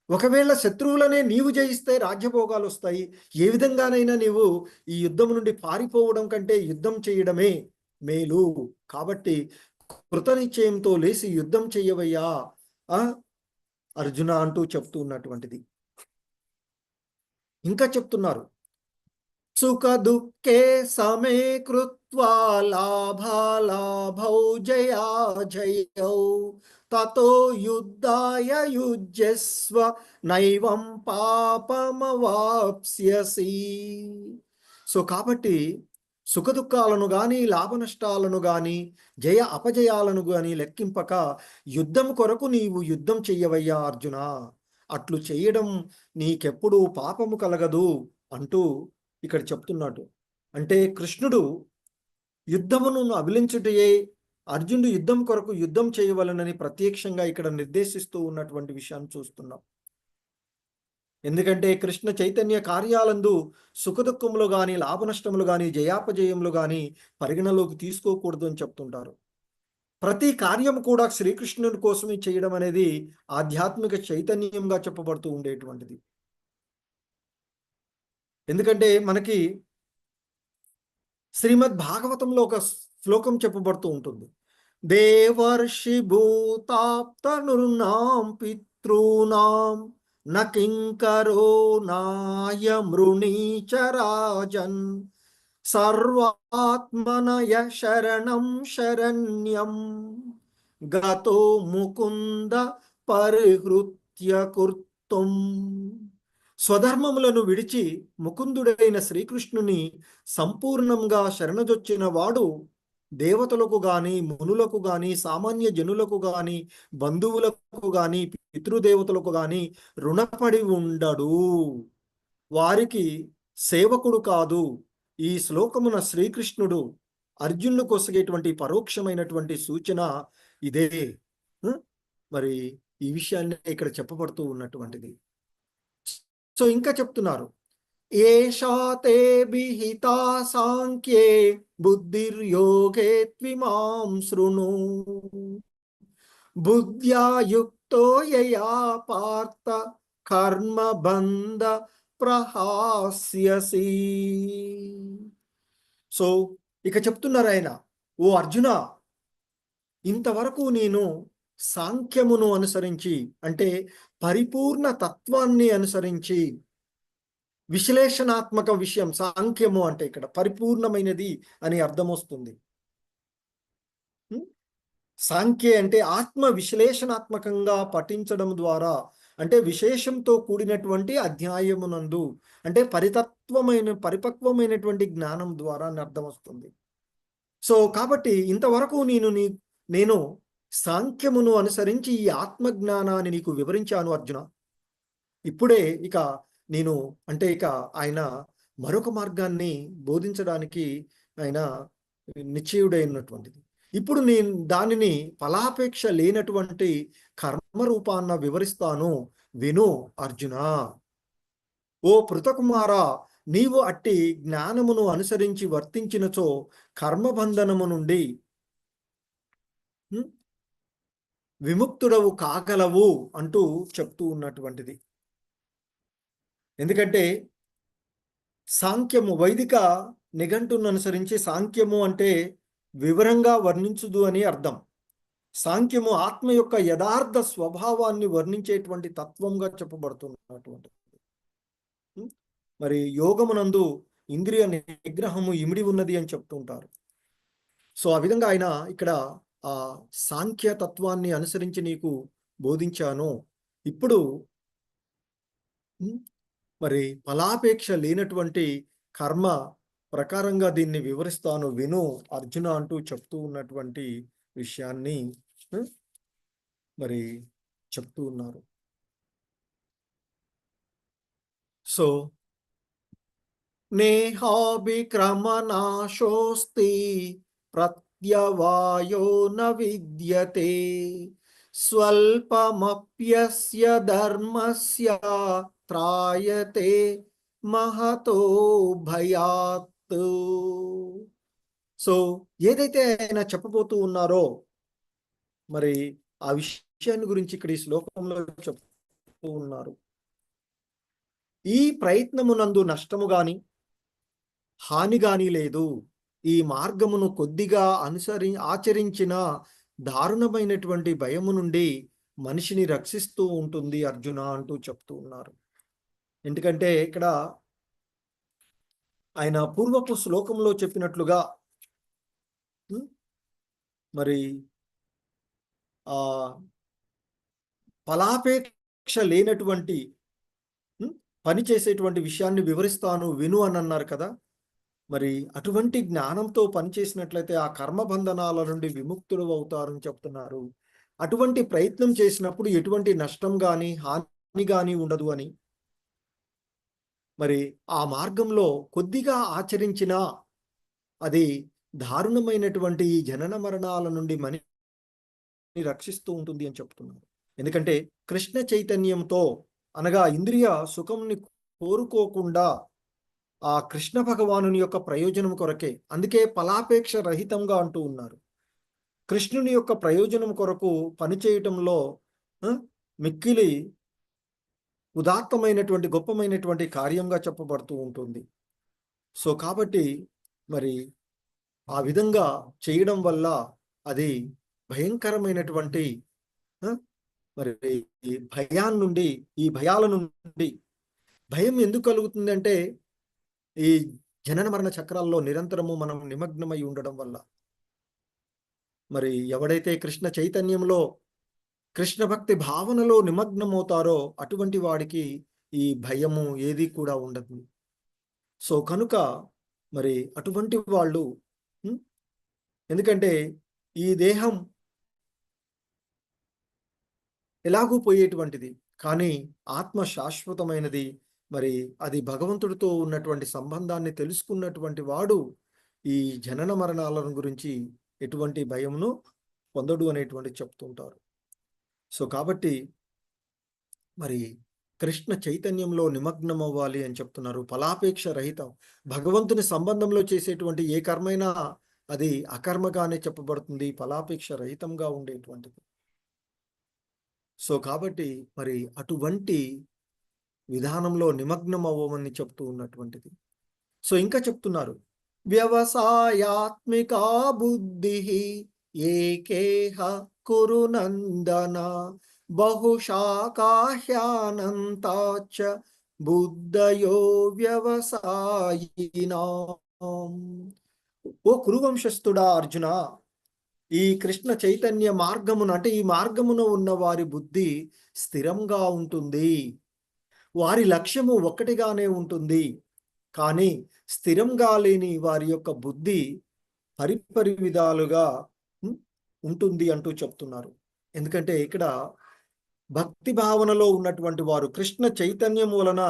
ఒకవేళ శత్రువులనే నీవు జయిస్తే రాజ్యభోగాలు వస్తాయి. ఏ విధంగానైనా నీవు ఈ యుద్ధం నుండి పారిపోవడం కంటే యుద్ధం చేయడమే మేలు. కాబట్టి కృతనిశ్చయంతో లేచి యుద్ధం చెయ్యవయ్యా అర్జున అంటూ చెప్తూ ఉన్నటువంటిది. ఇంకా చెప్తున్నారు, సుఖ దుఃఖే సమే కృత్వా లాభాలాభౌ జయా జయౌ తతో యుద్ధాయ యుజ్యస్వ నైవం పాపమవాప్స్యసి. సో కాబట్టి సుఖదుఖాలను గాని, లాభ నష్టాలను గాని, జయ అపజయాలను గాని లెక్కింపక యుద్ధం కొరకు నీవు యుద్ధం చెయ్యవయ్యా అర్జున. అట్లు చేయడం నీకెప్పుడు పాపము కలగదు అంటూ ఇక్కడ చెప్తున్నాడు. అంటే కృష్ణుడు యుద్ధమును అభిలించుటయే అర్జునుడు యుద్ధం కొరకు యుద్ధం చేయవలనని ప్రత్యక్షంగా ఇక్కడ నిర్దేశిస్తూ ఉన్నటువంటి విషయాన్ని చూస్తున్నాం. ఎందుకంటే కృష్ణ చైతన్య కార్యాలందు సుఖదుఖములు కానీ లాభనష్టములు కానీ జయాపజయములు కానీ పరిగణలోకి తీసుకోకూడదు అని చెప్తుంటారు. ప్రతి కార్యం కూడా శ్రీకృష్ణుని కోసమే చేయడం అనేది ఆధ్యాత్మిక చైతన్యంగా చెప్పబడుతూ ఉండేటువంటిది. ఎందుకంటే మనకి శ్రీమద్ భాగవతంలో ఒక శ్లోకం చెప్పబడుతూ ఉంటుంది. దేవర్షి భూతాప్తనుర్నాం పితॄనాం నకింకరో నాయ మృణీచరాజన్ సర్వాత్మనయ శరణం శరణ్యం గతో ముకుంద పరిహృత్య కుర్తుం. స్వధర్మములను విడిచి ముకుందుడైన శ్రీకృష్ణుని సంపూర్ణంగా శరణజొచ్చిన వాడు దేవతలకు గాని మునులకు గాని సామాన్య జనులకు గాని బంధువులకు గాని పితృదేవతలకు గాని రుణపడి ఉండడు, వారికి సేవకుడు కాదు. ఈ శ్లోకమున శ్రీకృష్ణుడు అర్జునుడు కొసగేటువంటి పరోక్షమైనటువంటి సూచన ఇదే. మరి ఈ విషయాన్ని ఇక్కడ చెప్పబడుతూ ఉన్నటువంటిది. సో ఇంకా చెప్తున్నారు, ఏషాతే విహితా సాంఖ్యే బుద్ధిర్యోగే త్విమాం శృణు బుద్ధ్యా యుక్తో యయా పార్థ కర్మబంధ ప్రహాస్యసి. సో ఇక చెప్తున్నారు ఆయన, ఓ అర్జున, ఇంతవరకు నేను సాంఖ్యమును అనుసరించి అంటే పరిపూర్ణ తత్వాన్ని అనుసరించి విశ్లేషణాత్మక విషయం, సాంఖ్యము అంటే ఇక్కడ పరిపూర్ణమైనది అని అర్థం వస్తుంది. సాంఖ్య అంటే ఆత్మ విశ్లేషణాత్మకంగా పఠించడం ద్వారా, అంటే విశేషంతో కూడినటువంటి అధ్యాయమునందు, అంటే పరిపక్వమైనటువంటి జ్ఞానం ద్వారా అని అర్థం వస్తుంది. సో కాబట్టి ఇంతవరకు నేను సాంఖ్యమును అనుసరించి ఈ ఆత్మజ్ఞానాన్ని నీకు వివరించాను అర్జున. ఇప్పుడే ఇక ఆయన మరొక మార్గాన్ని బోధించడానికి ఆయన నిశ్చయుడైనటువంటిది. ఇప్పుడు నేను దానిని ఫలాపేక్ష లేనటువంటి కర్మరూపాన్న వివరిస్తాను, విను అర్జున. ఓ పృతకుమారా, నీవు అట్టి జ్ఞానమును అనుసరించి వర్తించినచో కర్మబంధనము నుండి విముక్తుడవు కాగలవు అంటూ చెప్తూ ఉన్నటువంటిది. ఎందుకంటే సాంఖ్యము, వైదిక నిఘంటును అనుసరించి సాంఖ్యము అంటే వివరంగా వర్ణించుదు అని అర్థం. సాంఖ్యము ఆత్మ యొక్క యథార్థ స్వభావాన్ని వర్ణించేటువంటి తత్వంగా చెప్పబడుతున్నటువంటిది. మరి యోగమునందు ఇంద్రియ నిగ్రహము ఇమిడి ఉన్నది అని చెప్తుంటారు. సో ఆ విధంగా ఆయన ఇక్కడ ఆ సాంఖ్య తత్వాన్ని అనుసరించి నీకు బోధించాను. ఇప్పుడు మరి ఫలాపేక్ష లేనటువంటి కర్మ ప్రకారంగా దీన్ని వివరిస్తాను, విను అర్జున అంటూ చెప్తూ ఉన్నటువంటి విషయాన్ని మరి చెప్తూ ఉన్నారు. సో నేహాభిక్రమనాశోస్తి ప్రత్యవాయో న విద్యతే స్వల్పమప్యస్య ధర్మస్య త్రాయతే మహతో భయాత్. సో ఏదైతే ఆయన చెప్పబోతూ ఉన్నారో మరి ఆ విషయాన్ని గురించి ఇక్కడ ఈ శ్లోకంలో చెప్తూ ఉన్నారు. ఈ ప్రయత్నమునందు నష్టము గాని హాని గాని లేదు. ఈ మార్గమును కొద్దిగా ఆచరించిన దారుణమైనటువంటి భయము నుండి మనిషిని రక్షిస్తూ ఉంటుంది అర్జున అంటూ చెప్తూ ఉన్నారు. ఎందుకంటే ఇక్కడ ఆయన పూర్వపు శ్లోకంలో చెప్పినట్లుగా మరి ఆ ఫలాపేక్ష లేనటువంటి పని చేసేటువంటి విషయాన్ని వివరిస్తాను, విను అని అన్నారు కదా. మరి అటువంటి జ్ఞానంతో పనిచేసినట్లయితే ఆ కర్మబంధనాల నుండి విముక్తులు అవుతారని చెప్తున్నారు. అటువంటి ప్రయత్నం చేసినప్పుడు ఎటువంటి నష్టం కానీ హాని కానీ ఉండదు అని, మరి ఆ మార్గంలో కొద్దిగా ఆచరించినా అది దారుణమైనటువంటి ఈ జనన మరణాల నుండి రక్షిస్తూ ఉంటుంది అని చెప్తున్నారు. ఎందుకంటే కృష్ణ చైతన్యంతో, అనగా ఇంద్రియ సుఖంని కోరుకోకుండా ఆ కృష్ణ భగవానుని యొక్క ప్రయోజనం కొరకే, అందుకే ఫలాపేక్ష రహితంగా అంటూ ఉన్నారు. కృష్ణుని యొక్క ప్రయోజనం కొరకు పనిచేయటంలో మిక్కిలి ఉదాత్తమైనటువంటి గొప్పమైనటువంటి కార్యంగా చెప్పబడుతూ ఉంటుంది. సో కాబట్టి మరి ఆ విధంగా చేయడం వల్ల అది భయంకరమైనటువంటి మరి ఈ భయాల నుండి, ఈ భయాల నుండి, భయం ఎందుకు కలుగుతుంది అంటే ఈ జనన మరణ చక్రాల్లో నిరంతరము మనం నిమగ్నమై ఉండడం వల్ల. మరి ఎవడైతే కృష్ణ చైతన్యంలో, కృష్ణ భక్తి భావనలో నిమగ్నమవుతారో అటువంటి వాడికి ఈ భయము ఏది కూడా ఉండదు. సో కనుక మరి అటువంటి వాళ్ళు, ఎందుకంటే ఈ దేహం ఎలాగూ పోయేటువంటిది, కానీ ఆత్మ శాశ్వతమైనది. మరి అది భగవంతుడితో ఉన్నటువంటి సంబంధాన్ని తెలుసుకున్నటువంటి వాడు ఈ జనన మరణాలను గురించి ఎటువంటి భయమును పొందడు అనేటువంటి చెప్తుంటారు. సో కాబట్టి మరి కృష్ణ చైతన్యంలో నిమగ్నం అవ్వాలి అని చెప్తున్నారు. ఫలాపేక్ష రహితం. భగవంతుని సంబంధంలో చేసేటువంటి ఏ కర్మైనా అది అకర్మగానే చెప్పబడుతుంది, ఫలాపేక్ష రహితంగా ఉండేటువంటిది. సో కాబట్టి మరి అటువంటి విధానంలో నిమగ్నం అవ్వమని చెప్తూ ఉన్నటువంటిది. సో ఇంకా చెప్తున్నారు, వ్యవసాయాత్మికా బుద్ధి ఏకేహ కురు నందన బహుశాకాహ్యానంతాచ బుద్ధయో వ్యవసాయినాం. ఓ కురువంశస్థుడా అర్జున, ఈ కృష్ణ చైతన్య మార్గమున, అంటే ఈ మార్గమున ఉన్న వారి బుద్ధి స్థిరంగా ఉంటుంది, వారి లక్ష్యము ఒక్కటిగానే ఉంటుంది. కానీ స్థిరంగా లేని వారి యొక్క బుద్ధి పరిపరి విధాలుగా ఉంటుంది అంటూ చెప్తున్నారు. ఎందుకంటే ఇక్కడ భక్తి భావనలో ఉన్నటువంటి వారు కృష్ణ చైతన్యం వలన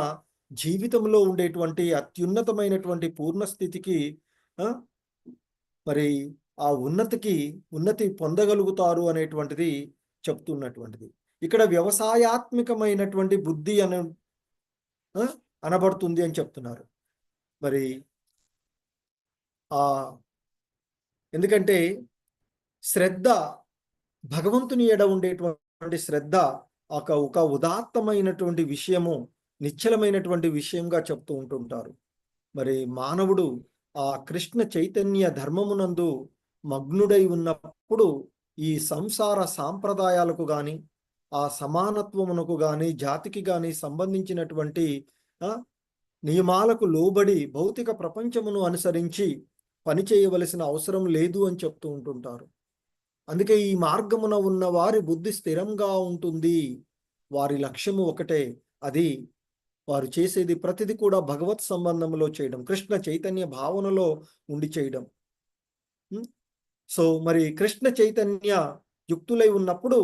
జీవితంలో ఉండేటువంటి అత్యున్నతమైనటువంటి పూర్ణస్థితికి మరి ఆ ఉన్నతి పొందగలుగుతారు అనేటువంటిది చెప్తున్నటువంటిది. ఇక్కడ వ్యవసాయాత్మకమైనటువంటి బుద్ధి అనబడుతుంది అని చెప్తున్నారు. మరి ఎందుకంటే శ్రద్ధ, భగవంతుని ఎడ ఉండేటువంటి శ్రద్ధ ఒక ఉదాత్తమైనటువంటి విషయము, నిశ్చలమైనటువంటి విషయంగా చెప్తూ ఉంటుంటారు. మరి మానవుడు ఆ కృష్ణ చైతన్య ధర్మమునందు మగ్నుడై ఉన్నప్పుడు ఈ సంసార సాంప్రదాయాలకు కానీ, ఆ సమానత్వమునకు కానీ, జాతికి కానీ సంబంధించినటువంటి నియమాలకు లోబడి భౌతిక ప్రపంచమును అనుసరించి పనిచేయవలసిన అవసరం లేదు అని చెప్తూ ఉంటుంటారు. అందుకే ఈ మార్గమున ఉన్న వారి బుద్ధి స్థిరంగా ఉంటుంది, వారి లక్ష్యము ఒకటే, అది వారు చేసేది ప్రతిదీ కూడా భగవత్ సంబంధంలో చేయడం, కృష్ణ చైతన్య భావనలో ఉండి చేయడం. సో మరి కృష్ణ చైతన్య యుక్తులై ఉన్నప్పుడు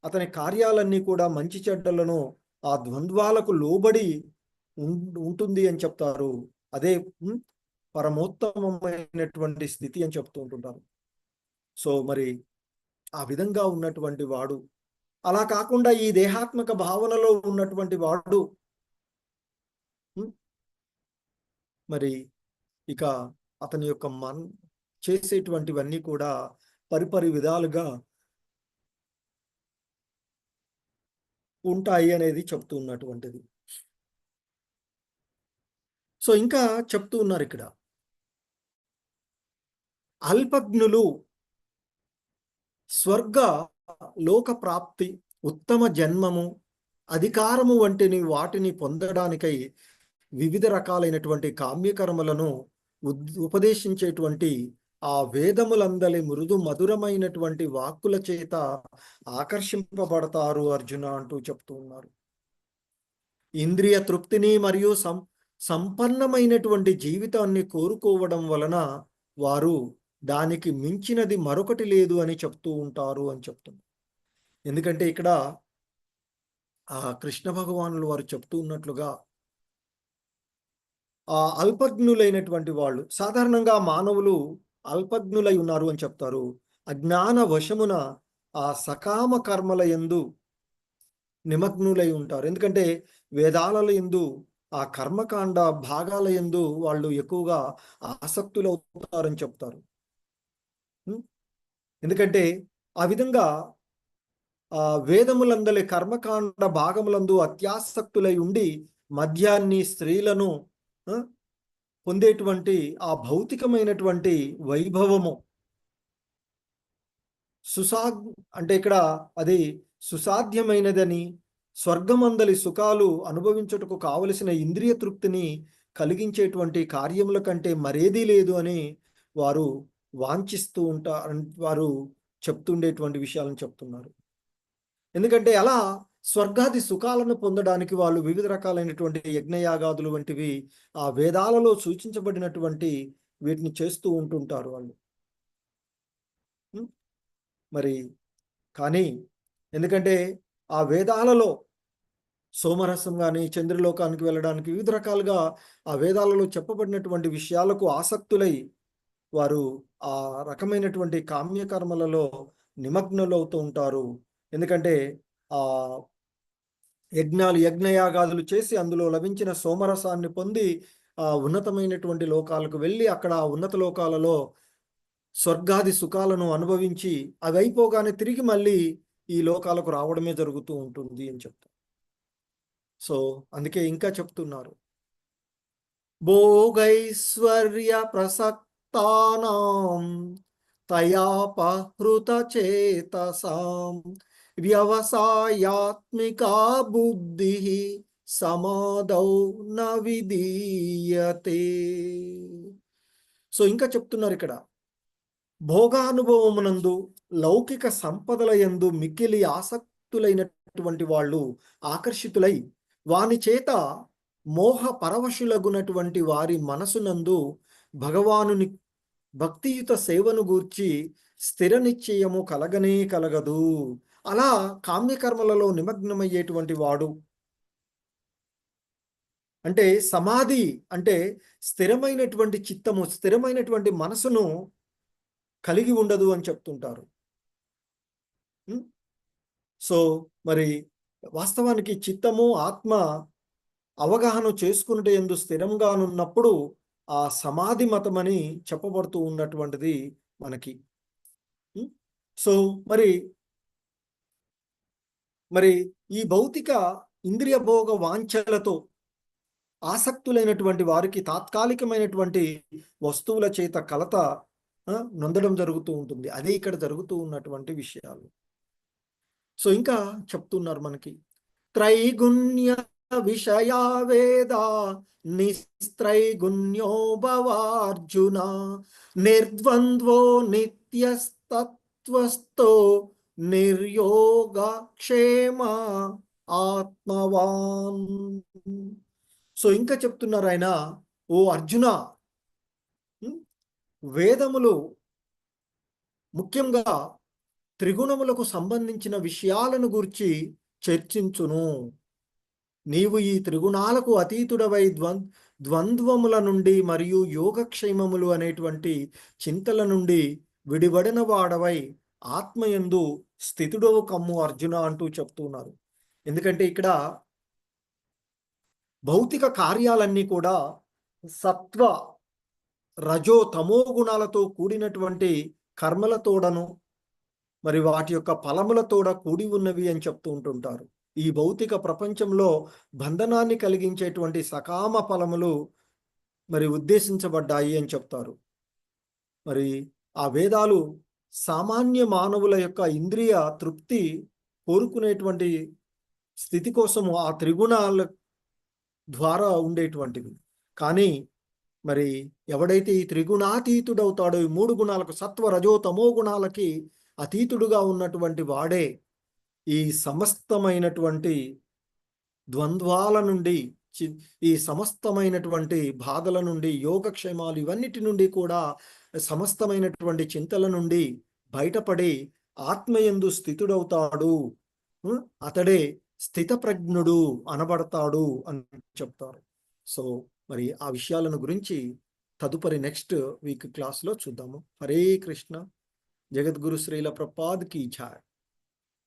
అతని కార్యాలన్నీ కూడా మంచి చెడ్డలను ఆ ద్వంద్వాలకు లోబడి ఉంటుంది అని చెప్తారు. అదే పరమోత్తమమైనటువంటి స్థితి అని చెప్తూ ఉంటుంటారు. సో మరి ఆ విధంగా ఉన్నటువంటి వాడు, అలా కాకుండా ఈ దేహాత్మక భావనలో ఉన్నటువంటి వాడు మరి ఇక అతని యొక్క చేసేటువంటివన్నీ కూడా పరిపరి విధాలుగా ఉంటాయి అనేది చెప్తూ ఉన్నటువంటిది. సో ఇంకా చెప్తూ ఉన్నారు ఇక్కడ, అల్పజ్ఞులు స్వర్గ లోక ప్రాప్తి, ఉత్తమ జన్మము, అధికారము వంటిని వాటిని పొందడానికై వివిధ రకాలైనటువంటి కామ్యకర్మలను ఉపదేశించేటువంటి ఆ వేదములందలి మృదు మధురమైనటువంటి వాక్కుల చేత ఆకర్షింపబడతారు అర్జున అంటూ చెప్తూ ఉన్నారు. ఇంద్రియ తృప్తిని మరియు సంపన్నమైనటువంటి జీవితాన్ని కోరుకోవడం వలన వారు దానికి మించినది మరొకటి లేదు అని చెప్తూ ఉంటారు అని చెప్తున్నారు. ఎందుకంటే ఇక్కడ ఆ కృష్ణ భగవానులు వారు చెప్తూ ఉన్నట్లుగా ఆ అల్పజ్ఞులైనటువంటి వాళ్ళు, సాధారణంగా మానవులు అల్పజ్ఞులై ఉన్నారు అని చెప్తారు. అజ్ఞాన వశమున ఆ సకామ కర్మల యందు నిమగ్నులై ఉంటారు. ఎందుకంటే వేదాల యందు ఆ కర్మకాండ భాగాల యందు వాళ్ళు ఎక్కువగా ఆసక్తులవుతారని చెప్తారు. ఎందుకంటే ఆ విధంగా వేదములందలి కర్మకాండ భాగములందు అత్యాసక్తులై ఉండి మద్యాన్ని, స్త్రీలను పొందేటువంటి ఆ భౌతికమైనటువంటి వైభవము అంటే ఇక్కడ అది సుసాధ్యమైనదని, స్వర్గమందలి సుఖాలు అనుభవించుటకు కావలసిన ఇంద్రియ తృప్తిని కలిగించేటువంటి కార్యముల కంటే మరేదీ లేదు అని వారు వాంఛిస్తూ వారు చెప్తుండేటువంటి విషయాలను చెప్తున్నారు. ఎందుకంటే అలా స్వర్గాది సుఖాలను పొందడానికి వాళ్ళు వివిధ రకాలైనటువంటి యజ్ఞయాగాదులు వంటివి ఆ వేదాలలో సూచించబడినటువంటి వీటిని చేస్తూ ఉంటుంటారు వాళ్ళు. మరి కానీ ఎందుకంటే ఆ వేదాలలో సోమరసం కానీ చంద్రలోకానికి వెళ్ళడానికి వివిధ రకాలుగా ఆ వేదాలలో చెప్పబడినటువంటి విషయాలకు ఆసక్తులై వారు ఆ రకమైనటువంటి కామ్యకర్మలలో నిమగ్నులవుతూ ఉంటారు. ఎందుకంటే ఆ యజ్ఞయాగాదులు చేసి అందులో లభించిన సోమరసాన్ని పొంది ఆ ఉన్నతమైనటువంటి లోకాలకు వెళ్ళి అక్కడ ఉన్నత లోకాలలో స్వర్గాది సుఖాలను అనుభవించి అవి అయిపోగానే తిరిగి మళ్ళీ ఈ లోకాలకు రావడమే జరుగుతూ ఉంటుంది అని చెప్తారు. సో అందుకే ఇంకా చెప్తున్నారు, భోగైశ్వర్య ప్రసక్తానాం తయాపహృత చేతసాం వ్యవసాయాత్మికా బుద్ధి సమాధౌ న విధీయతే. సో ఇంకా చెప్తున్నారు ఇక్కడ, భోగానుభవమునందు లౌకిక సంపదల యందు మిక్కిలి ఆసక్తులైనటువంటి వాళ్ళు ఆకర్షితులై వాని చేత మోహ పరవశులగునటువంటి వారి మనసునందు భగవానుని భక్తియుత సేవను గూర్చి స్థిర నిశ్చయము కలగనే కలగదు. అలా కామ్యకర్మలలో నిమగ్నమయ్యేటువంటి వాడు అంటే సమాధి అంటే స్థిరమైనటువంటి చిత్తము, స్థిరమైనటువంటి మనసును కలిగి ఉండదు అని చెప్తుంటారు. సో మరి వాస్తవానికి చిత్తము, ఆత్మ అవగాహన చేసుకున్నట్టు ఎందు స్థిరంగానున్నప్పుడు ఆ సమాధి మతమని చెప్పబడుతూ ఉన్నటువంటిది మనకి. సో మరి ఈ భౌతిక ఇంద్రియ భోగ వాంఛలతో ఆసక్తులైనటువంటి వారికి తాత్కాలికమైనటువంటి వస్తువుల చేత కలత నొందడం జరుగుతూ ఉంటుంది. అదే ఇక్కడ జరుగుతూ ఉన్నటువంటి విషయాలు. సో ఇంకా చెప్తున్నారు మనకి, త్రైగుణ్య విషయా వేద నిస్త్రైగుణ్యో భవార్జున నిర్ద్వంద్వో నిత్యస్తత్వస్థో నిర్యోగ క్షేమ ఆత్మవాన్. సో ఇంకా చెప్తున్నారు ఆయన, ఓ అర్జున, వేదములు ముఖ్యంగా త్రిగుణములకు సంబంధించిన విషయాలను గురించి చర్చించును. నీవు ఈ త్రిగుణాలకు అతీతుడవై ద్వంద్వముల నుండి మరియు యోగక్షేమములు అనేటువంటి చింతల నుండి విడివడిన వాడవై ఆత్మయందు స్థితుడవు కమ్ము అర్జున అంటూ చెప్తున్నారు. ఎందుకంటే ఇక్కడ భౌతిక కార్యాలన్నీ కూడా సత్వ రజో తమో గుణాలతో కూడినటువంటి కర్మలతోడను మరి వాటి యొక్క ఫలములతోడ కూడి ఉన్నవి అని చెప్తూ ఉంటుంటారు. ఈ భౌతిక ప్రపంచంలో బంధనాన్ని కలిగించేటువంటి సకామ ఫలములు మరి ఉద్దేశించబడ్డాయి అని చెప్తారు. మరి ఆ వేదాలు సామాన్య మానవుల యొక్క ఇంద్రియ తృప్తి కోరుకునేటువంటి స్థితి కోసము ఆ త్రిగుణాల ద్వారా ఉండేటువంటివి. కానీ మరి ఎవడైతే ఈ త్రిగుణాతీతుడవుతాడో, ఈ మూడు గుణాలకు సత్వ రజో తమో గుణాలకి అతీతుడుగా ఉన్నటువంటి వాడే ఈ సమస్తమైనటువంటి ద్వంద్వాల నుండి, ఈ సమస్తమైనటువంటి బాధల నుండి, యోగక్షేమాలు ఇవన్నిటి నుండి కూడా సమస్తమైనటువంటి చింతల నుండి బయటపడి ఆత్మయందు స్థితుడవుతాడు. అతడే స్థితప్రజ్ఞుడు అనబడతాడు అని చెప్తారు. సో మరి ఆ విషయాలను గురించి తదుపరి నెక్స్ట్ వీక్ క్లాస్లో చూద్దాము. హరే కృష్ణ. జగద్గురు శ్రీల ప్రభుపాద్ కీ జై.